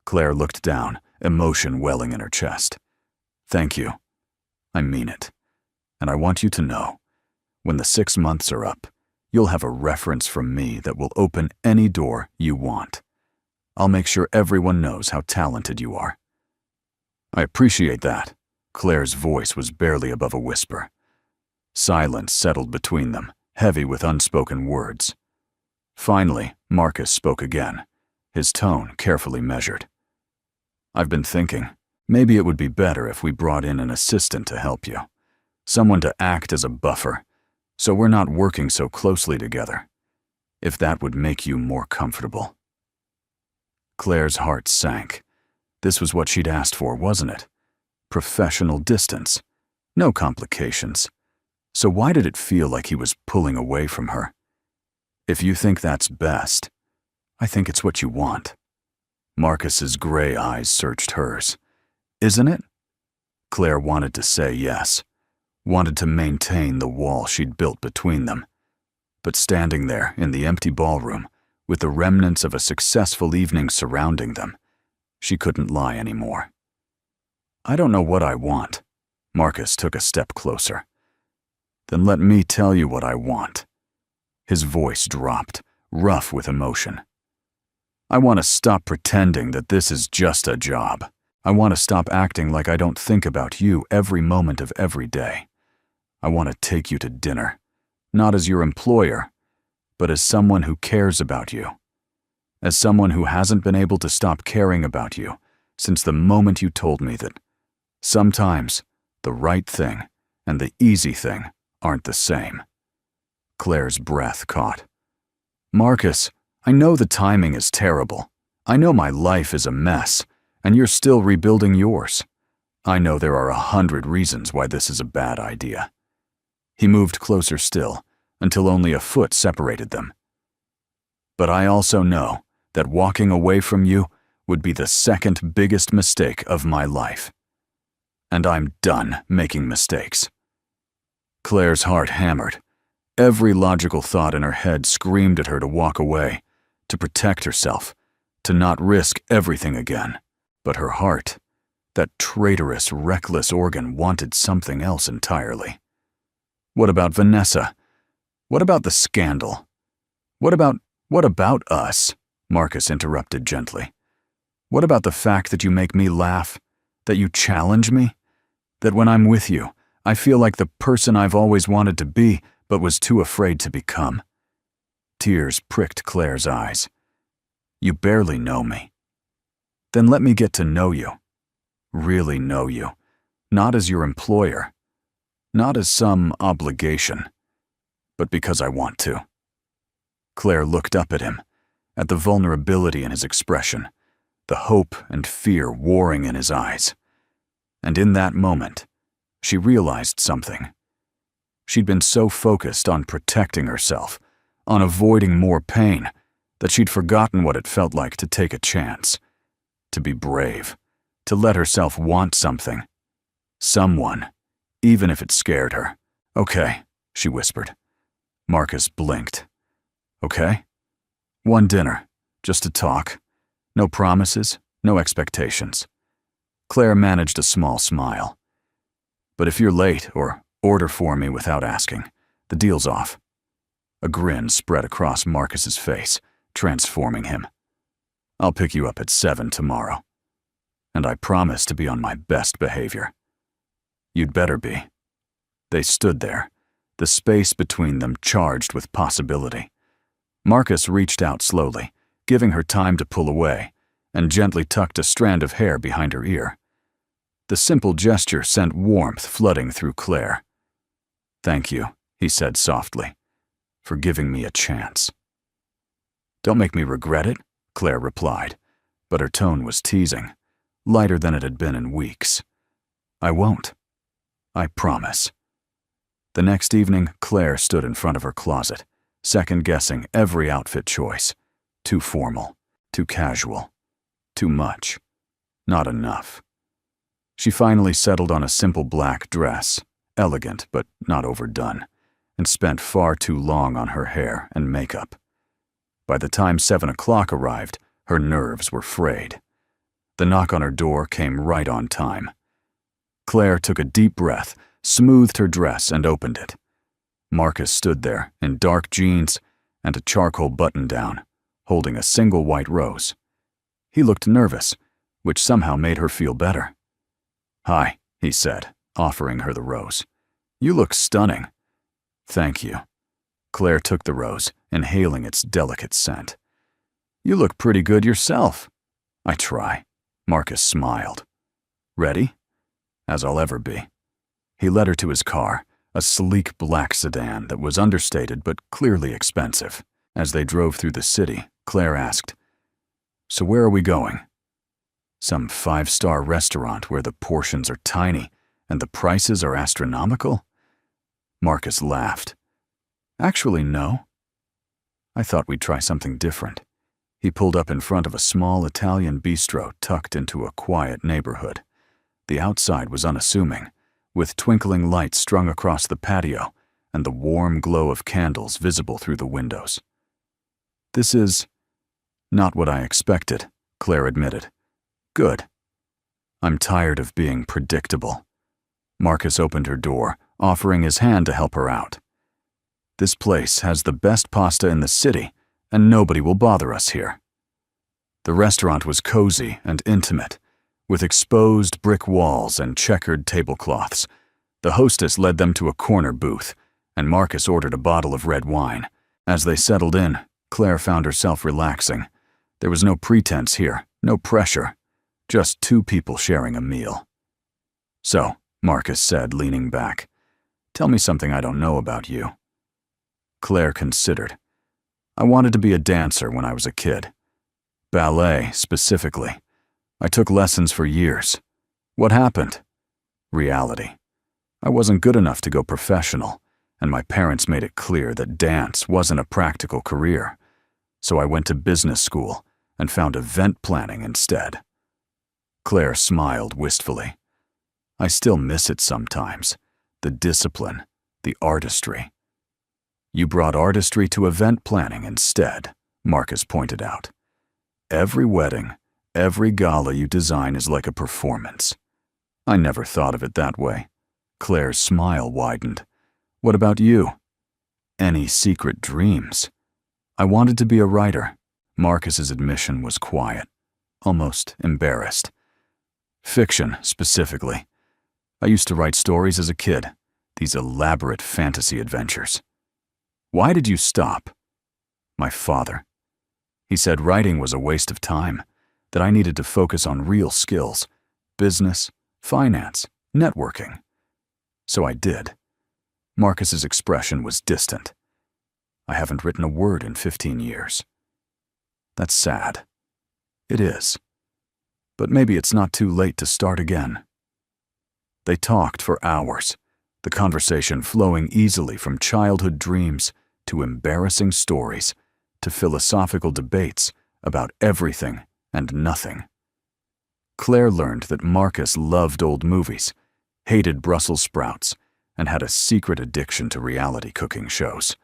Claire looked down, emotion welling in her chest. Thank you. I mean it. And I want you to know, when the 6 months are up, you'll have a reference from me that will open any door you want. I'll make sure everyone knows how talented you are. I appreciate that. Claire's voice was barely above a whisper. Silence settled between them, heavy with unspoken words. Finally, Marcus spoke again, his tone carefully measured. I've been thinking, maybe it would be better if we brought in an assistant to help you. Someone to act as a buffer, so we're not working so closely together. If that would make you more comfortable. Claire's heart sank. This was what she'd asked for, wasn't it? Professional distance. No complications. So why did it feel like he was pulling away from her? If you think that's best, I think it's what you want. Marcus's gray eyes searched hers. Isn't it? Claire wanted to say yes, wanted to maintain the wall she'd built between them. But standing there in the empty ballroom, with the remnants of a successful evening surrounding them, she couldn't lie anymore. I don't know what I want. Marcus took a step closer. Then let me tell you what I want. His voice dropped, rough with emotion. I want to stop pretending that this is just a job. I want to stop acting like I don't think about you every moment of every day. I want to take you to dinner, not as your employer, but as someone who cares about you. As someone who hasn't been able to stop caring about you since the moment you told me that sometimes the right thing and the easy thing aren't the same. Claire's breath caught. Marcus, I know the timing is terrible. I know my life is a mess, and you're still rebuilding yours. I know there are 100 reasons why this is a bad idea. He moved closer still, until only a foot separated them. But I also know that walking away from you would be the second biggest mistake of my life. And I'm done making mistakes. Claire's heart hammered. Every logical thought in her head screamed at her to walk away, to protect herself, to not risk everything again. But her heart, that traitorous, reckless organ, wanted something else entirely. What about Vanessa? What about the scandal? What about us? Marcus interrupted gently. What about the fact that you make me laugh? That you challenge me? That when I'm with you, I feel like the person I've always wanted to be but was too afraid to become? Tears pricked Claire's eyes. You barely know me. Then let me get to know you. Really know you. Not as your employer. Not as some obligation. But because I want to. Claire looked up at him, at the vulnerability in his expression, the hope and fear warring in his eyes. And in that moment, she realized something. She'd been so focused on protecting herself, on avoiding more pain, that she'd forgotten what it felt like to take a chance, to be brave, to let herself want something, someone, even if it scared her. Okay, she whispered. Marcus blinked. Okay? One dinner, just to talk. No promises, no expectations. Claire managed a small smile. But if you're late or order for me without asking, the deal's off. A grin spread across Marcus's face, transforming him. I'll pick you up at 7 tomorrow. And I promise to be on my best behavior. You'd better be. They stood there, the space between them charged with possibility. Marcus reached out slowly, giving her time to pull away, and gently tucked a strand of hair behind her ear. The simple gesture sent warmth flooding through Claire. Thank you, he said softly, for giving me a chance. Don't make me regret it, Claire replied, but her tone was teasing, lighter than it had been in weeks. I won't. I promise. The next evening, Claire stood in front of her closet, second-guessing every outfit choice. Too formal, too casual, too much, not enough. She finally settled on a simple black dress, elegant but not overdone, and spent far too long on her hair and makeup. By the time 7 o'clock arrived, her nerves were frayed. The knock on her door came right on time. Claire took a deep breath, smoothed her dress, and opened it. Marcus stood there in dark jeans and a charcoal button-down, holding a single white rose. He looked nervous, which somehow made her feel better. Hi, he said, offering her the rose. You look stunning. Thank you. Claire took the rose, inhaling its delicate scent. You look pretty good yourself. I try. Marcus smiled. Ready? As I'll ever be. He led her to his car, a sleek black sedan that was understated but clearly expensive. As they drove through the city, Claire asked, So where are we going? Some 5-star restaurant where the portions are tiny and the prices are astronomical? Marcus laughed. Actually, no. I thought we'd try something different. He pulled up in front of a small Italian bistro tucked into a quiet neighborhood. The outside was unassuming, with twinkling lights strung across the patio and the warm glow of candles visible through the windows. This is not what I expected, Claire admitted. Good. I'm tired of being predictable. Marcus opened her door, offering his hand to help her out. This place has the best pasta in the city, and nobody will bother us here. The restaurant was cozy and intimate, with exposed brick walls and checkered tablecloths. The hostess led them to a corner booth, and Marcus ordered a bottle of red wine. As they settled in, Claire found herself relaxing. There was no pretense here, no pressure, just 2 people sharing a meal. So, Marcus said, leaning back, tell me something I don't know about you. Claire considered. I wanted to be a dancer when I was a kid. Ballet, specifically. I took lessons for years. What happened? Reality. I wasn't good enough to go professional, and my parents made it clear that dance wasn't a practical career. So I went to business school and found event planning instead. Claire smiled wistfully. I still miss it sometimes. The discipline, the artistry. You brought artistry to event planning instead, Marcus pointed out. Every wedding, every gala you design is like a performance. I never thought of it that way. Claire's smile widened. What about you? Any secret dreams? I wanted to be a writer, Marcus's admission was quiet, almost embarrassed. Fiction, specifically. I used to write stories as a kid, these elaborate fantasy adventures. Why did you stop? My father. He said writing was a waste of time, that I needed to focus on real skills, business, finance, networking. So I did. Marcus's expression was distant. I haven't written a word in 15 years. That's sad. It is. But maybe it's not too late to start again. They talked for hours, the conversation flowing easily from childhood dreams to embarrassing stories to philosophical debates about everything and nothing. Claire learned that Marcus loved old movies, hated Brussels sprouts, and had a secret addiction to reality cooking shows.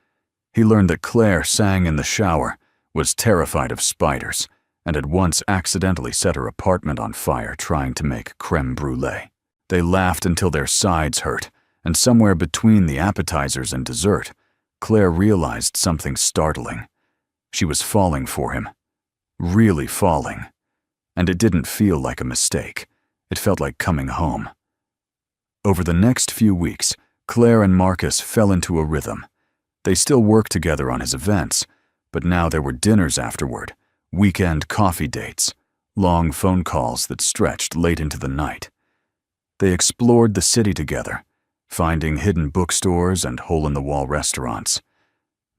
He learned that Claire sang in the shower, was terrified of spiders, and had once accidentally set her apartment on fire trying to make crème brûlée. They laughed until their sides hurt, and somewhere between the appetizers and dessert, Claire realized something startling. She was falling for him. Really falling. And it didn't feel like a mistake. It felt like coming home. Over the next few weeks, Claire and Marcus fell into a rhythm. They still worked together on his events, but now there were dinners afterward, weekend coffee dates, long phone calls that stretched late into the night. They explored the city together, finding hidden bookstores and hole-in-the-wall restaurants.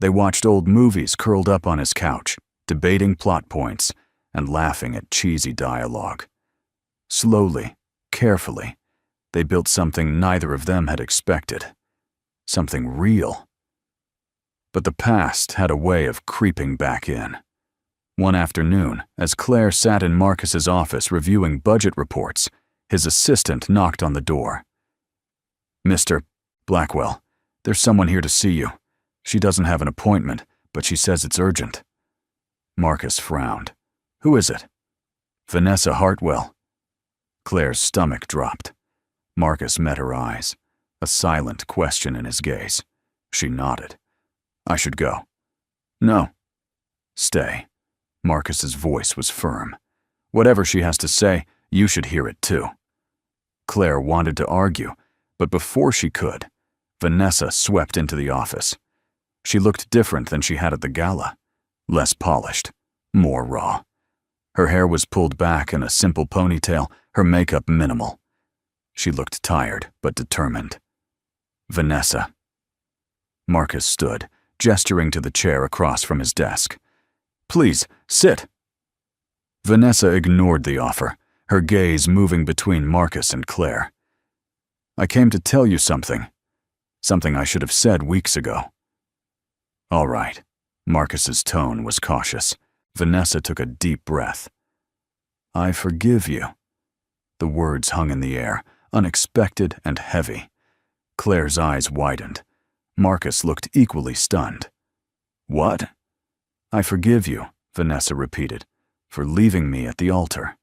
They watched old movies curled up on his couch, debating plot points and laughing at cheesy dialogue. Slowly, carefully, they built something neither of them had expected. Something real. But the past had a way of creeping back in. One afternoon, as Claire sat in Marcus's office reviewing budget reports, his assistant knocked on the door. "Mr. Blackwell, there's someone here to see you. She doesn't have an appointment, but she says it's urgent." Marcus frowned. "Who is it?" "Vanessa Hartwell." Claire's stomach dropped. Marcus met her eyes, a silent question in his gaze. She nodded. "I should go." "No." "Stay." Marcus's voice was firm. "Whatever she has to say, you should hear it too." Claire wanted to argue, but before she could, Vanessa swept into the office. She looked different than she had at the gala. Less polished, more raw. Her hair was pulled back in a simple ponytail, her makeup minimal. She looked tired but determined. "Vanessa." Marcus stood, gesturing to the chair across from his desk. "Please, sit." Vanessa ignored the offer, her gaze moving between Marcus and Claire. "I came to tell you something. Something I should have said weeks ago." "All right." Marcus's tone was cautious. Vanessa took a deep breath. "I forgive you." The words hung in the air, unexpected and heavy. Claire's eyes widened. Marcus looked equally stunned. "What?" "I forgive you," Vanessa repeated, "for leaving me at the altar.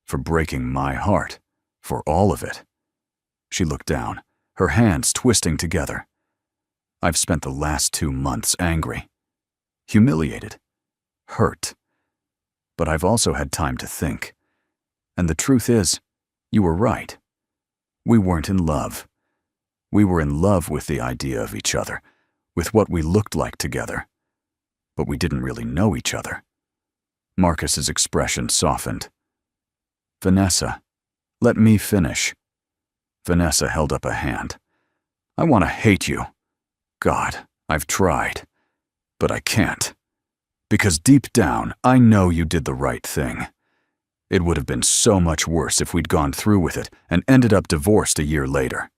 For breaking my heart. For all of it." She looked down, her hands twisting together. "I've spent the last 2 months angry, humiliated, hurt. But I've also had time to think. And the truth is, you were right. We weren't in love. We were in love with the idea of each other, with what we looked like together. But we didn't really know each other." Marcus's expression softened. "Vanessa, let me finish." Vanessa held up a hand. "I want to hate you. God, I've tried. But I can't. Because deep down, I know you did the right thing. It would have been so much worse if we'd gone through with it and ended up divorced a year later."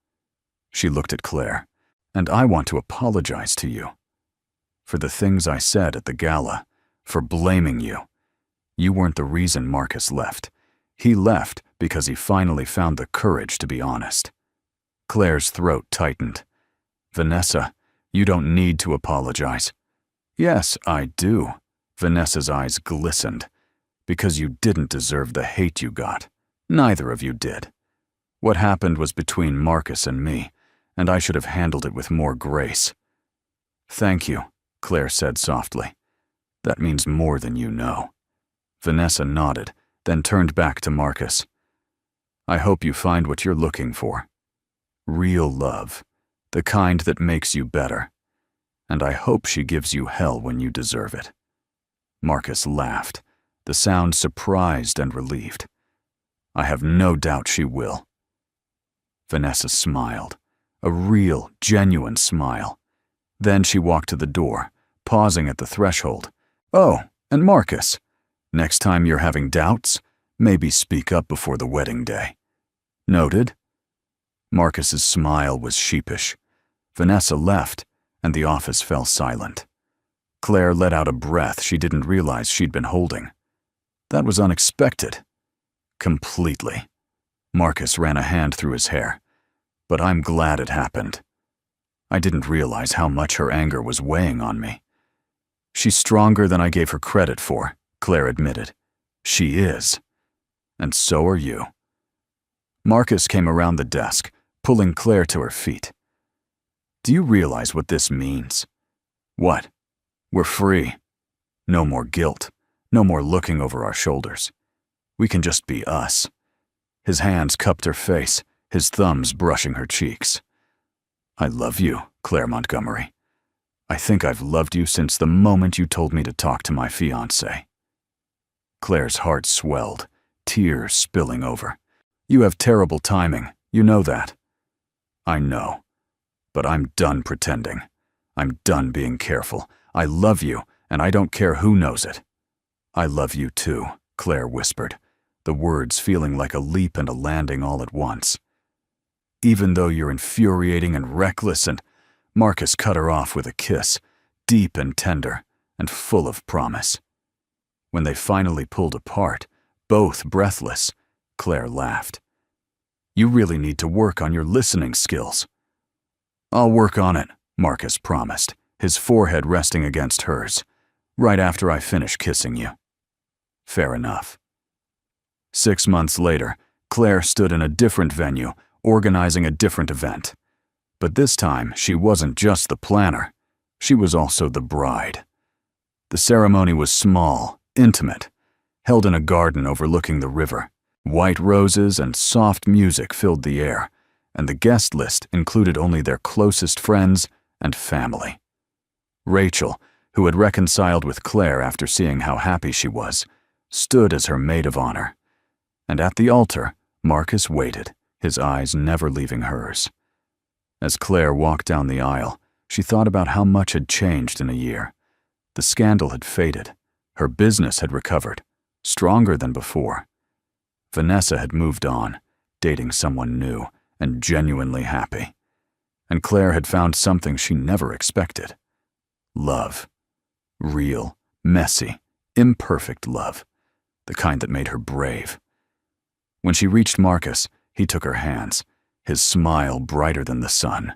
She looked at Claire. "And I want to apologize to you. For the things I said at the gala. For blaming you. You weren't the reason Marcus left. He left because he finally found the courage to be honest." Claire's throat tightened. "Vanessa, you don't need to apologize." "Yes, I do." Vanessa's eyes glistened. "Because you didn't deserve the hate you got. Neither of you did. What happened was between Marcus and me, and I should have handled it with more grace." "Thank you," Claire said softly. That means more than you know. Vanessa nodded, then turned back to Marcus. I hope you find what you're looking for. Real love, the kind that makes you better. And I hope she gives you hell when you deserve it. Marcus laughed, the sound surprised and relieved. I have no doubt she will. Vanessa smiled, a real, genuine smile. Then she walked to the door, pausing at the threshold. Oh, and Marcus, next time you're having doubts, maybe speak up before the wedding day. Noted? Marcus's smile was sheepish. Vanessa left, and the office fell silent. Claire let out a breath she didn't realize she'd been holding. That was unexpected. Completely. Marcus ran a hand through his hair. But I'm glad it happened. I didn't realize how much her anger was weighing on me. She's stronger than I gave her credit for, Claire admitted. She is. And so are you. Marcus came around the desk, pulling Claire to her feet. Do you realize what this means? What? We're free. No more guilt. No more looking over our shoulders. We can just be us. His hands cupped her face, his thumbs brushing her cheeks. I love you, Claire Montgomery. I think I've loved you since the moment you told me to talk to my fiancé. Claire's heart swelled, tears spilling over. You have terrible timing, you know that. I know. But I'm done pretending. I'm done being careful. I love you, and I don't care who knows it. I love you too, Claire whispered, the words feeling like a leap and a landing all at once. Even though you're infuriating and reckless and… Marcus cut her off with a kiss, deep and tender, and full of promise. When they finally pulled apart, both breathless, Claire laughed. You really need to work on your listening skills. I'll work on it, Marcus promised, his forehead resting against hers, right after I finish kissing you. Fair enough. 6 months later, Claire stood in a different venue, organizing a different event. But this time, she wasn't just the planner. She was also the bride. The ceremony was small, intimate, held in a garden overlooking the river. White roses and soft music filled the air, and the guest list included only their closest friends and family. Rachel, who had reconciled with Claire after seeing how happy she was, stood as her maid of honor. And at the altar, Marcus waited, his eyes never leaving hers. As Claire walked down the aisle, she thought about how much had changed in a year. The scandal had faded. Her business had recovered, stronger than before. Vanessa had moved on, dating someone new and genuinely happy. And Claire had found something she never expected. Love. Real, messy, imperfect love. The kind that made her brave. When she reached Marcus, he took her hands, his smile brighter than the sun.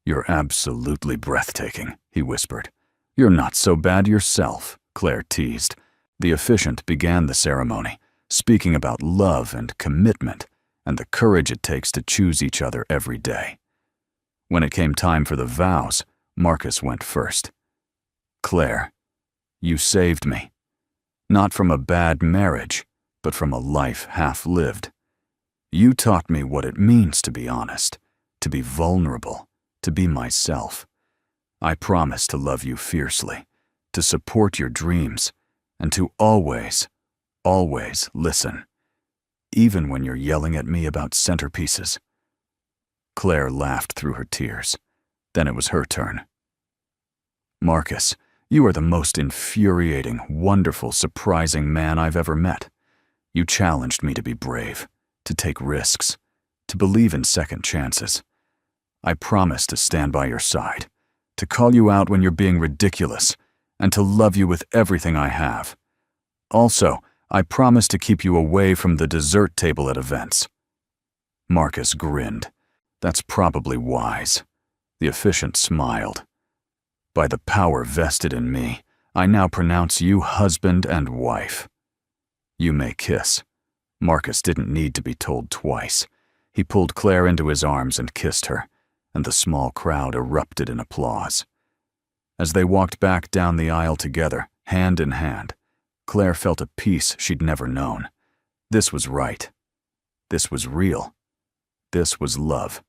You're absolutely breathtaking, he whispered. You're not so bad yourself, Claire teased. The officiant began the ceremony, speaking about love and commitment and the courage it takes to choose each other every day. When it came time for the vows, Marcus went first. Claire, you saved me. Not from a bad marriage, but from a life half-lived. You taught me what it means to be honest, to be vulnerable, to be myself. I promise to love you fiercely, to support your dreams, and to always, always listen, even when you're yelling at me about centerpieces. Claire laughed through her tears. Then it was her turn. Marcus, you are the most infuriating, wonderful, surprising man I've ever met. You challenged me to be brave, to take risks, to believe in second chances. I promise to stand by your side, to call you out when you're being ridiculous, and to love you with everything I have. Also, I promise to keep you away from the dessert table at events. Marcus grinned. That's probably wise. The officiant smiled. By the power vested in me, I now pronounce you husband and wife. You may kiss. Marcus didn't need to be told twice. He pulled Claire into his arms and kissed her, and the small crowd erupted in applause. As they walked back down the aisle together, hand in hand. Claire felt a peace she'd never known. This was right. This was real. This was love.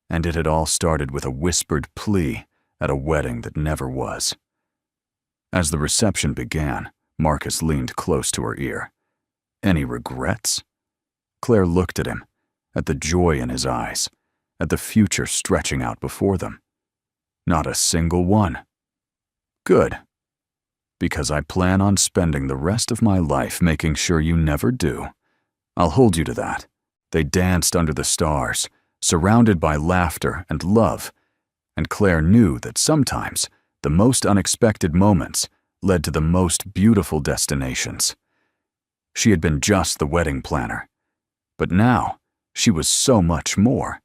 And it had all started with a whispered plea at a wedding that never was. As the reception began, Marcus leaned close to her ear. Any regrets? Claire looked at him, at the joy in his eyes, at the future stretching out before them. Not a single one. Good. Because I plan on spending the rest of my life making sure you never do. I'll hold you to that. They danced under the stars, surrounded by laughter and love, and Claire knew that sometimes the most unexpected moments led to the most beautiful destinations. She had been just the wedding planner, but now she was so much more.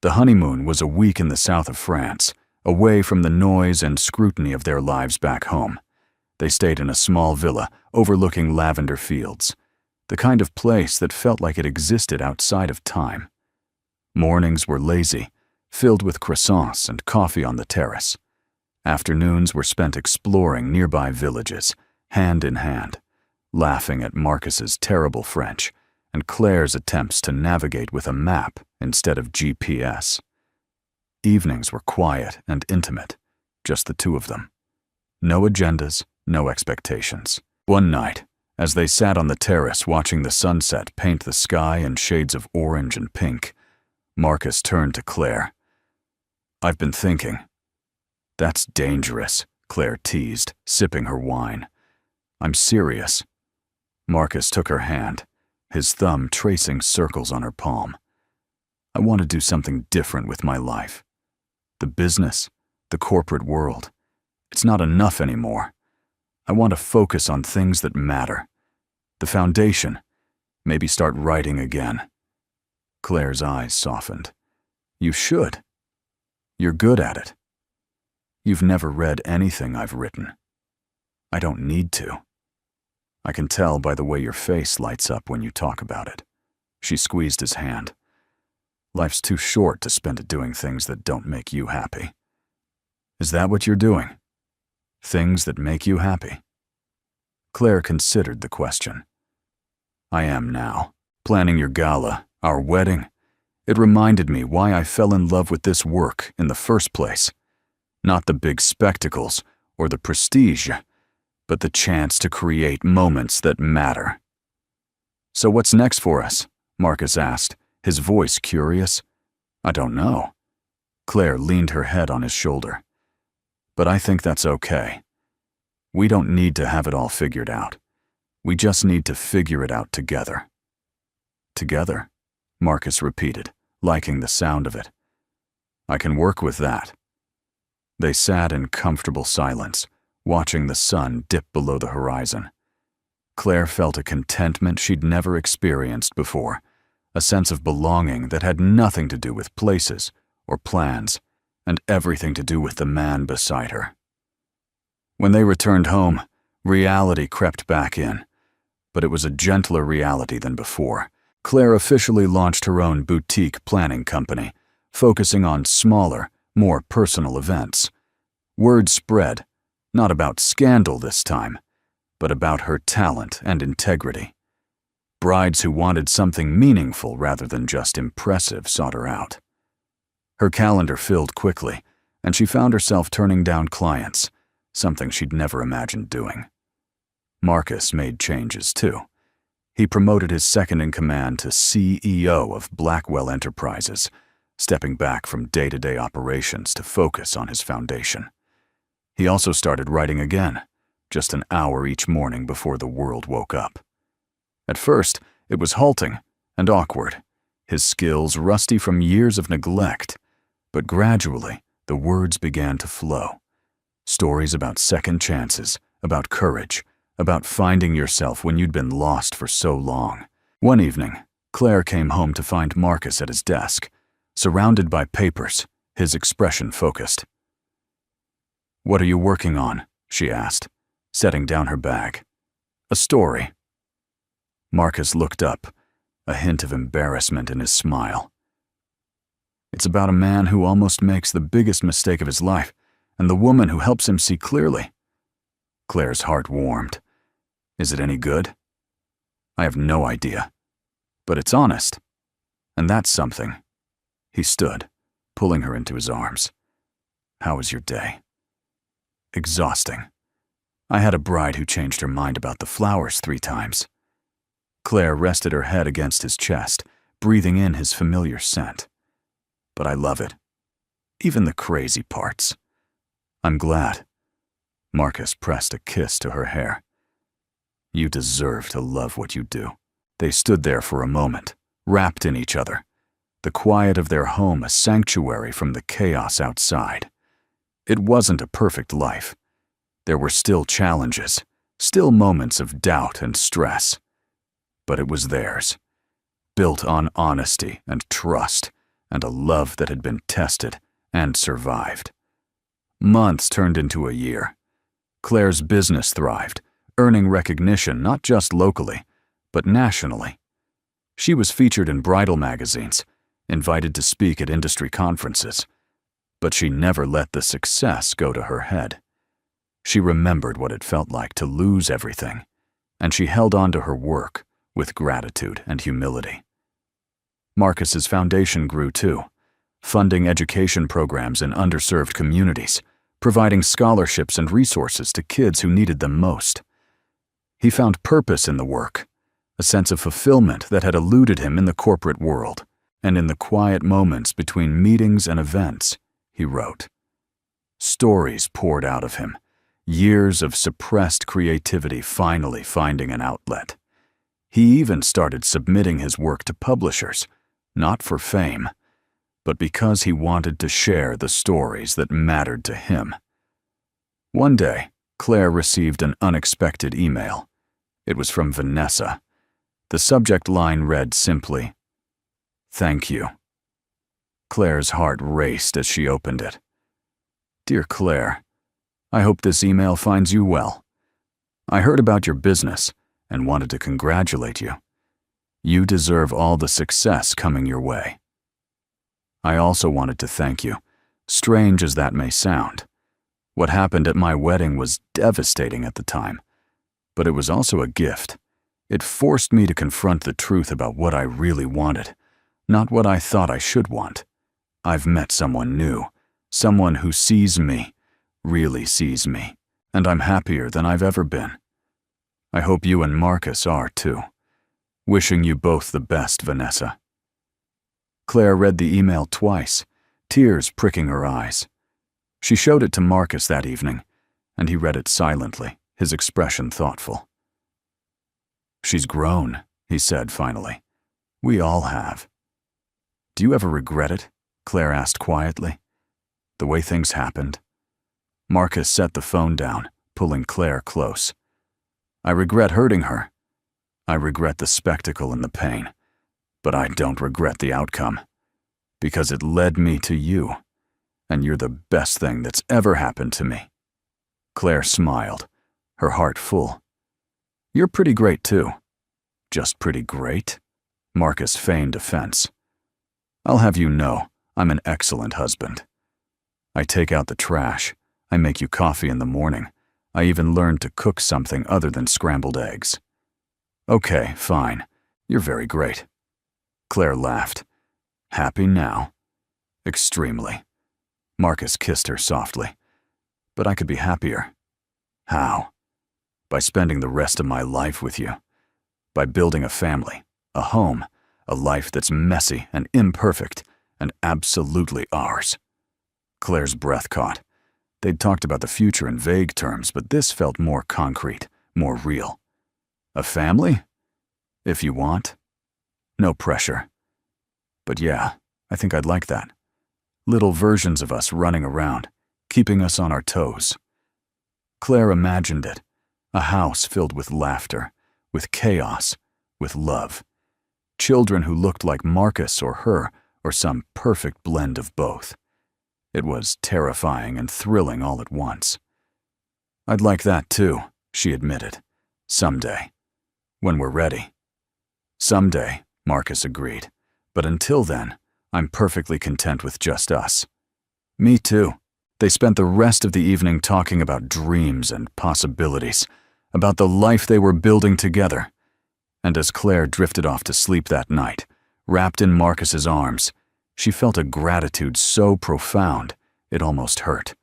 The honeymoon was a week in the south of France, away from the noise and scrutiny of their lives back home. They stayed in a small villa overlooking lavender fields, the kind of place that felt like it existed outside of time. Mornings were lazy, filled with croissants and coffee on the terrace. Afternoons were spent exploring nearby villages, hand in hand, laughing at Marcus's terrible French and Claire's attempts to navigate with a map instead of GPS. Evenings were quiet and intimate, just the two of them. No agendas, no expectations. One night, as they sat on the terrace watching the sunset paint the sky in shades of orange and pink, Marcus turned to Claire. "I've been thinking." "That's dangerous," Claire teased, sipping her wine. "I'm serious." Marcus took her hand, his thumb tracing circles on her palm. "I want to do something different with my life. The business, the corporate world. It's not enough anymore. I want to focus on things that matter. The foundation. Maybe start writing again." Claire's eyes softened. "You should. You're good at it." "You've never read anything I've written." "I don't need to." "I can tell by the way your face lights up when you talk about it." She squeezed his hand. "Life's too short to spend it doing things that don't make you happy." "Is that what you're doing? Things that make you happy?" Claire considered the question. "I am now. Planning your gala, our wedding. It reminded me why I fell in love with this work in the first place. Not the big spectacles or the prestige, but the chance to create moments that matter." "So what's next for us?" Marcus asked, his voice curious. "I don't know." Claire leaned her head on his shoulder. "But I think that's okay. We don't need to have it all figured out. We just need to figure it out together." "Together?" Marcus repeated, liking the sound of it. "I can work with that." They sat in comfortable silence, watching the sun dip below the horizon. Claire felt a contentment she'd never experienced before, a sense of belonging that had nothing to do with places or plans, and everything to do with the man beside her. When they returned home, reality crept back in, but it was a gentler reality than before. Claire officially launched her own boutique planning company, focusing on smaller, more personal events. Word spread, not about scandal this time, but about her talent and integrity. Brides who wanted something meaningful rather than just impressive sought her out. Her calendar filled quickly, and she found herself turning down clients, something she'd never imagined doing. Marcus made changes too. He promoted his second-in-command to CEO of Blackwell Enterprises, stepping back from day-to-day operations to focus on his foundation. He also started writing again, just an hour each morning before the world woke up. At first, it was halting and awkward, his skills rusty from years of neglect, but gradually the words began to flow. Stories about second chances, about courage, about finding yourself when you'd been lost for so long. One evening, Claire came home to find Marcus at his desk, surrounded by papers, his expression focused. "What are you working on?" she asked, setting down her bag. "A story." Marcus looked up, a hint of embarrassment in his smile. "It's about a man who almost makes the biggest mistake of his life, and the woman who helps him see clearly." Claire's heart warmed. Is it any good? I have no idea. But it's honest. And that's something. He stood, pulling her into his arms. How was your day? Exhausting. I had a bride who changed her mind about the flowers 3 times. Claire rested her head against his chest, breathing in his familiar scent. But I love it. Even the crazy parts. I'm glad. Marcus pressed a kiss to her hair. You deserve to love what you do. They stood there for a moment, wrapped in each other, the quiet of their home a sanctuary from the chaos outside. It wasn't a perfect life. There were still challenges, still moments of doubt and stress. But it was theirs, built on honesty and trust and a love that had been tested and survived. Months turned into a year. Claire's business thrived, earning recognition not just locally, but nationally. She was featured in bridal magazines, invited to speak at industry conferences, but she never let the success go to her head. She remembered what it felt like to lose everything, and she held on to her work with gratitude and humility. Marcus's foundation grew too, funding education programs in underserved communities, providing scholarships and resources to kids who needed them most. He found purpose in the work, a sense of fulfillment that had eluded him in the corporate world, and in the quiet moments between meetings and events, he wrote. Stories poured out of him, years of suppressed creativity finally finding an outlet. He even started submitting his work to publishers, not for fame, but because he wanted to share the stories that mattered to him. One day, Claire received an unexpected email. It was from Vanessa. The subject line read simply, "Thank you." Claire's heart raced as she opened it. Dear Claire, I hope this email finds you well. I heard about your business and wanted to congratulate you. You deserve all the success coming your way. I also wanted to thank you, strange as that may sound. What happened at my wedding was devastating at the time, but it was also a gift. It forced me to confront the truth about what I really wanted, not what I thought I should want. I've met someone new, someone who sees me, really sees me, and I'm happier than I've ever been. I hope you and Marcus are too. Wishing you both the best, Vanessa. Claire read the email twice, tears pricking her eyes. She showed it to Marcus that evening, and he read it silently, his expression thoughtful. She's grown, he said finally. We all have. Do you ever regret it? Claire asked quietly. The way things happened? Marcus set the phone down, pulling Claire close. I regret hurting her. I regret the spectacle and the pain, but I don't regret the outcome, because it led me to you, and you're the best thing that's ever happened to me. Claire smiled, her heart full. You're pretty great too. Just pretty great? Marcus feigned offense. I'll have you know, I'm an excellent husband. I take out the trash. I make you coffee in the morning. I even learned to cook something other than scrambled eggs. Okay, fine. You're very great. Claire laughed. Happy now? Extremely. Marcus kissed her softly. But I could be happier. How? By spending the rest of my life with you. By building a family, a home, a life that's messy and imperfect and absolutely ours. Claire's breath caught. They'd talked about the future in vague terms, but this felt more concrete, more real. A family? If you want. No pressure. But yeah, I think I'd like that. Little versions of us running around, keeping us on our toes. Claire imagined it, a house filled with laughter, with chaos, with love. Children who looked like Marcus or her, or some perfect blend of both. It was terrifying and thrilling all at once. I'd like that too, she admitted. Someday. When we're ready. Someday, Marcus agreed. But until then, I'm perfectly content with just us. Me too. They spent the rest of the evening talking about dreams and possibilities, about the life they were building together. And as Claire drifted off to sleep that night, wrapped in Marcus's arms, she felt a gratitude so profound it almost hurt.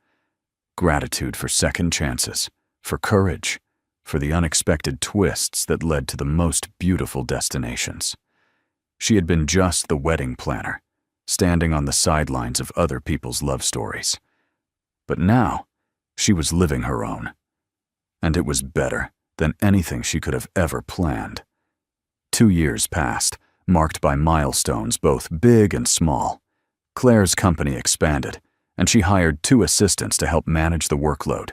Gratitude for second chances, for courage, for the unexpected twists that led to the most beautiful destinations. She had been just the wedding planner, standing on the sidelines of other people's love stories. But now, she was living her own. And it was better than anything she could have ever planned. 2 years passed, marked by milestones both big and small. Claire's company expanded, and she hired 2 assistants to help manage the workload.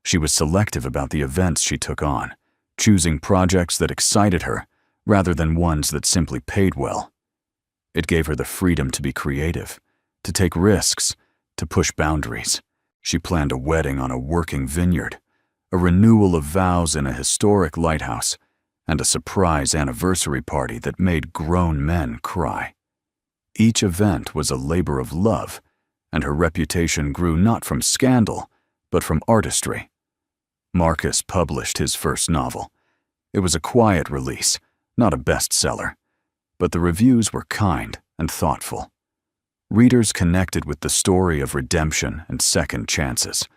She was selective about the events she took on, choosing projects that excited her rather than ones that simply paid well. It gave her the freedom to be creative, to take risks, to push boundaries. She planned a wedding on a working vineyard, a renewal of vows in a historic lighthouse, and a surprise anniversary party that made grown men cry. Each event was a labor of love, and her reputation grew not from scandal, but from artistry. Marcus published his first novel. It was a quiet release, not a bestseller, but the reviews were kind and thoughtful. Readers connected with the story of redemption and second chances,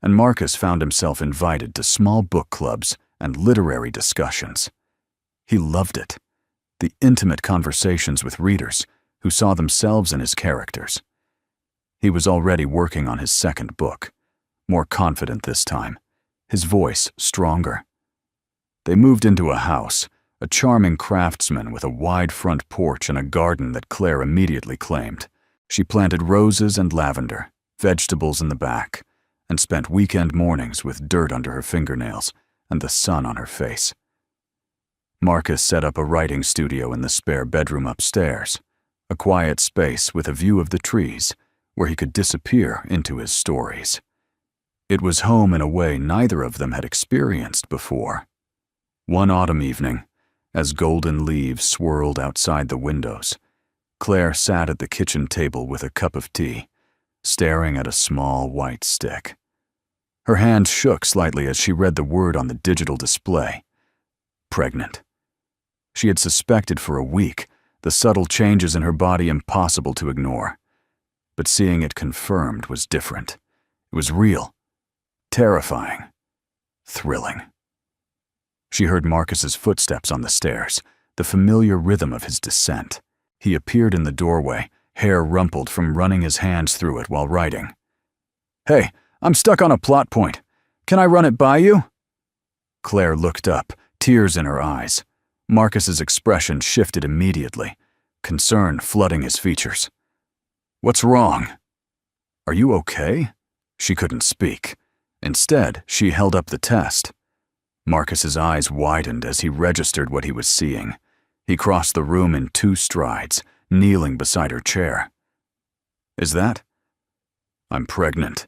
and Marcus found himself invited to small book clubs and literary discussions. He loved it, the intimate conversations with readers who saw themselves in his characters. He was already working on his second book, more confident this time, his voice stronger. They moved into a house, a charming craftsman with a wide front porch and a garden that Claire immediately claimed. She planted roses and lavender, vegetables in the back, and spent weekend mornings with dirt under her fingernails and the sun on her face. Marcus set up a writing studio in the spare bedroom upstairs, a quiet space with a view of the trees where he could disappear into his stories. It was home in a way neither of them had experienced before. One autumn evening, as golden leaves swirled outside the windows, Claire sat at the kitchen table with a cup of tea, staring at a small white stick. Her hand shook slightly as she read the word on the digital display. Pregnant. She had suspected for a week, the subtle changes in her body impossible to ignore. But seeing it confirmed was different. It was real, terrifying, thrilling. She heard Marcus's footsteps on the stairs, the familiar rhythm of his descent. He appeared in the doorway, hair rumpled from running his hands through it while writing. "Hey, I'm stuck on a plot point. Can I run it by you?" Claire looked up, tears in her eyes. Marcus's expression shifted immediately, concern flooding his features. "What's wrong?" "Are you okay?" She couldn't speak. Instead, she held up the test. Marcus's eyes widened as he registered what he was seeing. He crossed the room in 2 strides, kneeling beside her chair. "Is that?" "I'm pregnant."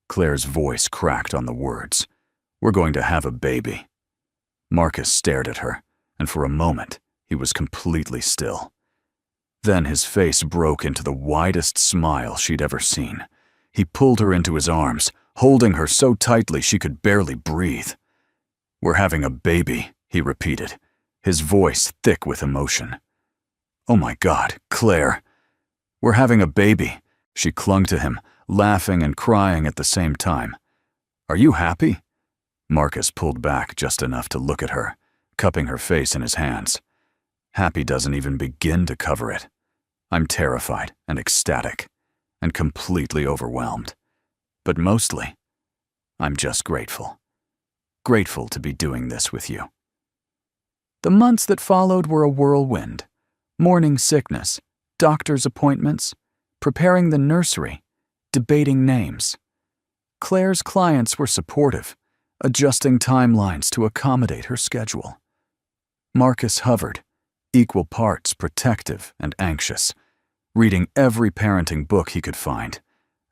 Claire's voice cracked on the words. "We're going to have a baby." Marcus stared at her, and for a moment, he was completely still. Then his face broke into the widest smile she'd ever seen. He pulled her into his arms, holding her so tightly she could barely breathe. "We're having a baby," he repeated, his voice thick with emotion. "Oh my God, Claire. We're having a baby." She clung to him, laughing and crying at the same time. "Are you happy?" Marcus pulled back just enough to look at her, cupping her face in his hands. "Happy doesn't even begin to cover it. I'm terrified and ecstatic, and completely overwhelmed. But mostly, I'm just grateful. Grateful to be doing this with you." The months that followed were a whirlwind. Morning sickness, doctor's appointments, preparing the nursery, debating names. Claire's clients were supportive, adjusting timelines to accommodate her schedule. Marcus hovered, equal parts protective and anxious, reading every parenting book he could find,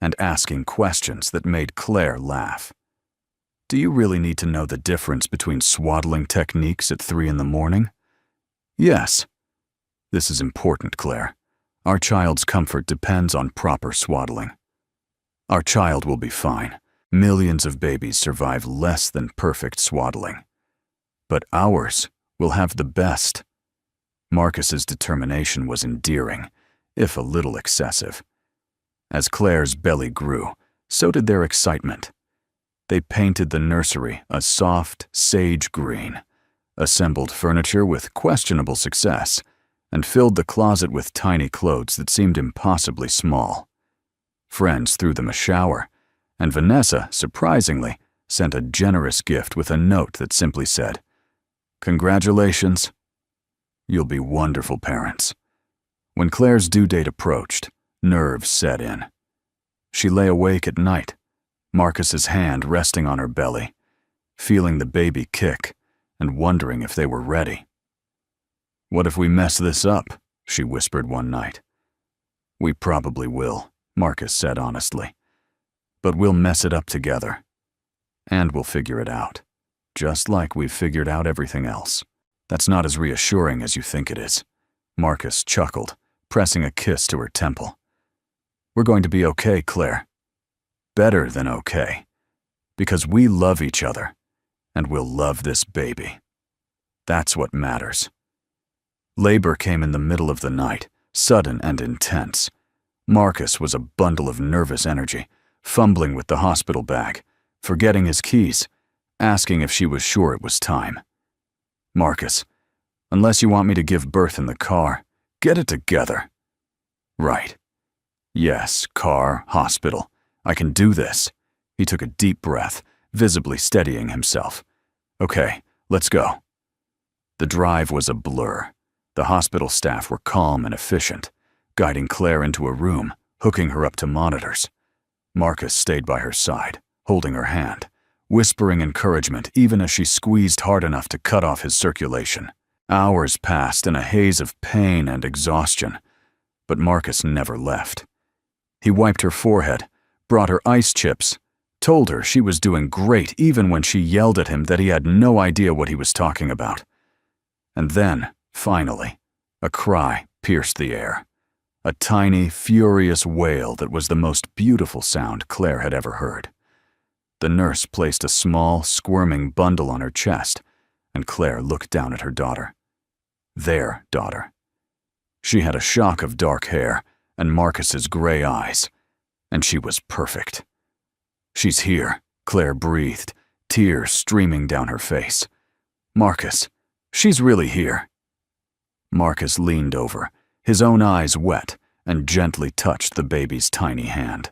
and asking questions that made Claire laugh. "Do you really need to know the difference between swaddling techniques at 3 in the morning?" "Yes." "This is important, Claire. Our child's comfort depends on proper swaddling." Our child will be fine. Millions of babies survive less than perfect swaddling. But ours will have the best. Marcus's determination was endearing, if a little excessive. As Claire's belly grew, so did their excitement. They painted the nursery a soft sage green, assembled furniture with questionable success, and filled the closet with tiny clothes that seemed impossibly small. Friends threw them a shower, and Vanessa, surprisingly, sent a generous gift with a note that simply said, "Congratulations. You'll be wonderful parents." When Claire's due date approached, nerves set in. She lay awake at night, Marcus's hand resting on her belly, feeling the baby kick and wondering if they were ready. "What if we mess this up?" she whispered one night. "We probably will," Marcus said honestly. "But we'll mess it up together. And we'll figure it out, just like we've figured out everything else." "That's not as reassuring as you think it is," Marcus chuckled, pressing a kiss to her temple. "We're going to be okay, Claire. Better than okay. Because we love each other, and we'll love this baby. That's what matters." Labor came in the middle of the night, sudden and intense. Marcus was a bundle of nervous energy, fumbling with the hospital bag, forgetting his keys, asking if she was sure it was time. "Marcus, unless you want me to give birth in the car, get it together." "Right. Yes, car, hospital. I can do this." He took a deep breath, visibly steadying himself. "Okay, let's go." The drive was a blur. The hospital staff were calm and efficient, guiding Claire into a room, hooking her up to monitors. Marcus stayed by her side, holding her hand, whispering encouragement even as she squeezed hard enough to cut off his circulation. Hours passed in a haze of pain and exhaustion, but Marcus never left. He wiped her forehead, brought her ice chips, told her she was doing great even when she yelled at him that he had no idea what he was talking about. And then, finally, a cry pierced the air. A tiny, furious wail that was the most beautiful sound Claire had ever heard. The nurse placed a small, squirming bundle on her chest, and Claire looked down at her daughter. Their daughter. She had a shock of dark hair and Marcus's gray eyes, and she was perfect. "She's here," Claire breathed, tears streaming down her face. "Marcus, she's really here." Marcus leaned over, his own eyes wet, and gently touched the baby's tiny hand.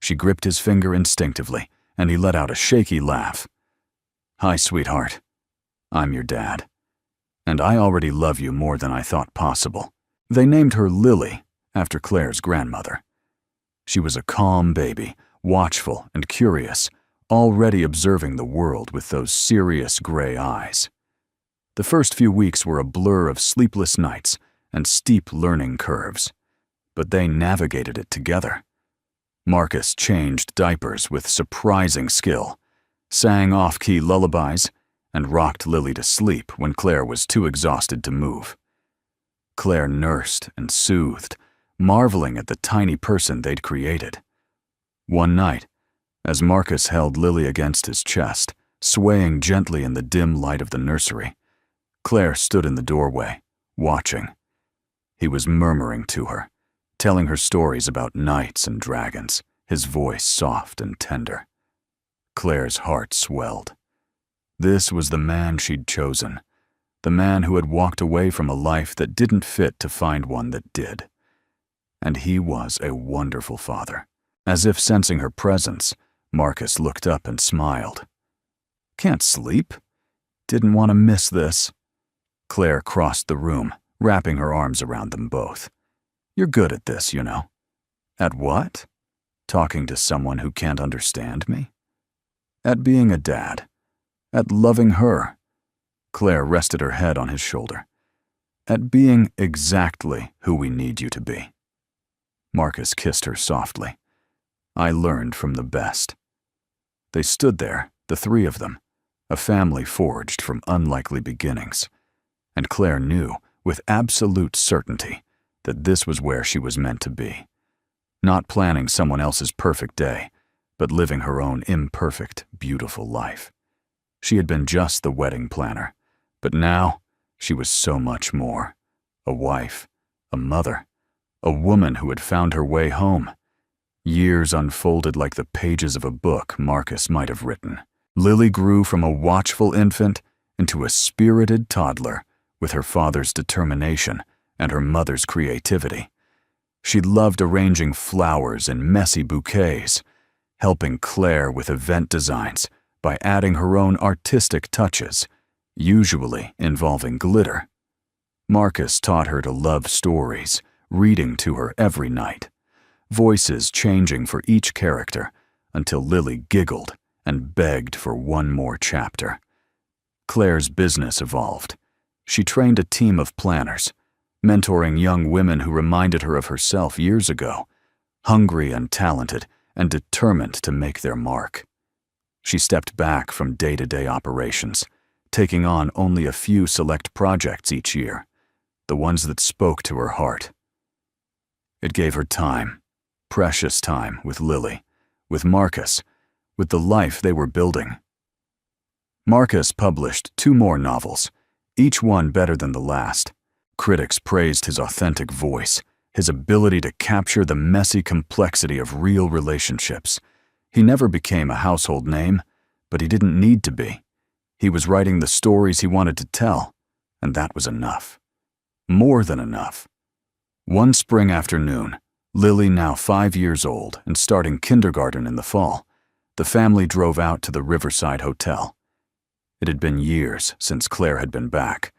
She gripped his finger instinctively, and he let out a shaky laugh. "Hi, sweetheart. I'm your dad. And I already love you more than I thought possible." They named her Lily, after Claire's grandmother. She was a calm baby, watchful and curious, already observing the world with those serious gray eyes. The first few weeks were a blur of sleepless nights and steep learning curves, but they navigated it together. Marcus changed diapers with surprising skill, sang off-key lullabies, and rocked Lily to sleep when Claire was too exhausted to move. Claire nursed and soothed, marveling at the tiny person they'd created. One night, as Marcus held Lily against his chest, swaying gently in the dim light of the nursery, Claire stood in the doorway, watching. He was murmuring to her, telling her stories about knights and dragons, his voice soft and tender. Claire's heart swelled. This was the man she'd chosen, the man who had walked away from a life that didn't fit to find one that did. And he was a wonderful father. As if sensing her presence, Marcus looked up and smiled. "Can't sleep? Didn't want to miss this." Claire crossed the room, wrapping her arms around them both. "You're good at this, you know." "At what?" "Talking to someone who can't understand me." "At being a dad. At loving her." Claire rested her head on his shoulder. "At being exactly who we need you to be." Marcus kissed her softly. "I learned from the best." They stood there, the three of them, a family forged from unlikely beginnings. And Claire knew, with absolute certainty, that this was where she was meant to be. not planning someone else's perfect day, but living her own imperfect, beautiful life. She had been just the wedding planner, but now she was so much more. A wife, a mother, a woman who had found her way home. Years unfolded like the pages of a book Marcus might have written. Lily grew from a watchful infant into a spirited toddler with her father's determination and her mother's creativity. She loved arranging flowers in messy bouquets, helping Claire with event designs by adding her own artistic touches, usually involving glitter. Marcus taught her to love stories, reading to her every night, voices changing for each character until Lily giggled and begged for one more chapter. Claire's business evolved. She trained a team of planners, mentoring young women who reminded her of herself years ago, hungry and talented and determined to make their mark. She stepped back from day-to-day operations, taking on only a few select projects each year, the ones that spoke to her heart. It gave her time, precious time with Lily, with Marcus, with the life they were building. Marcus published 2 more novels, each one better than the last. Critics praised his authentic voice, his ability to capture the messy complexity of real relationships. He never became a household name, but he didn't need to be. He was writing the stories he wanted to tell, and that was enough. More than enough. One spring afternoon, Lily, now 5 years old and starting kindergarten in the fall, the family drove out to the Riverside Hotel. It had been years since Claire had been back,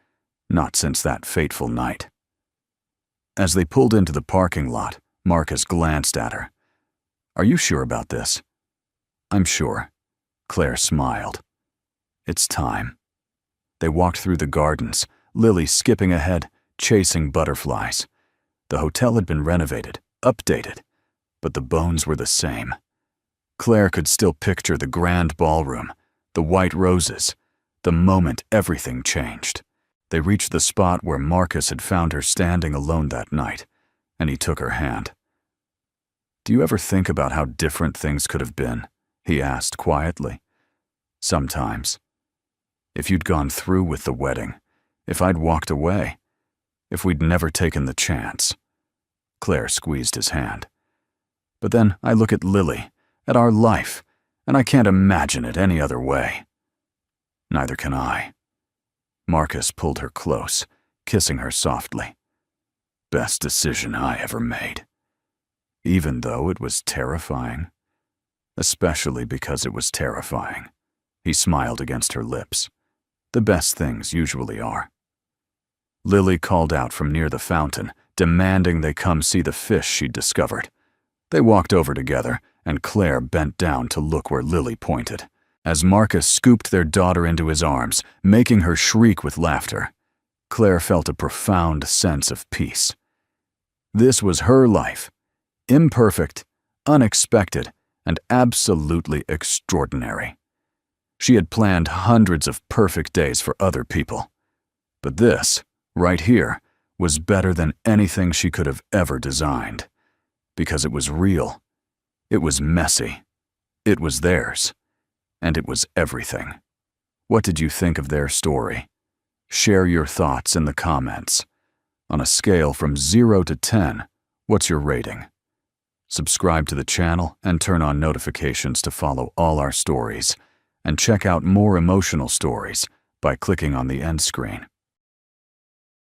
not since that fateful night. As they pulled into the parking lot, Marcus glanced at her. "Are you sure about this?" "I'm sure." Claire smiled. "It's time." They walked through the gardens, Lily skipping ahead, chasing butterflies. The hotel had been renovated, updated, but the bones were the same. Claire could still picture the grand ballroom, the white roses, the moment everything changed. They reached the spot where Marcus had found her standing alone that night, and he took her hand. "Do you ever think about how different things could have been?" he asked quietly. "Sometimes. If you'd gone through with the wedding, if I'd walked away, if we'd never taken the chance." Claire squeezed his hand. "But then I look at Lily, at our life, and I can't imagine it any other way." "Neither can I." Marcus pulled her close, kissing her softly. "Best decision I ever made." Even though it was terrifying. Especially because it was terrifying. He smiled against her lips. The best things usually are. Lily called out from near the fountain, demanding they come see the fish she'd discovered. They walked over together, and Claire bent down to look where Lily pointed. As Marcus scooped their daughter into his arms, making her shriek with laughter, Claire felt a profound sense of peace. This was her life, imperfect, unexpected, and absolutely extraordinary. She had planned hundreds of perfect days for other people, but this, right here, was better than anything she could have ever designed, because it was real, it was messy, it was theirs. And it was everything. What did you think of their story? Share your thoughts in the comments. On a scale from 0 to 10, what's your rating? Subscribe to the channel and turn on notifications to follow all our stories. And check out more emotional stories by clicking on the end screen.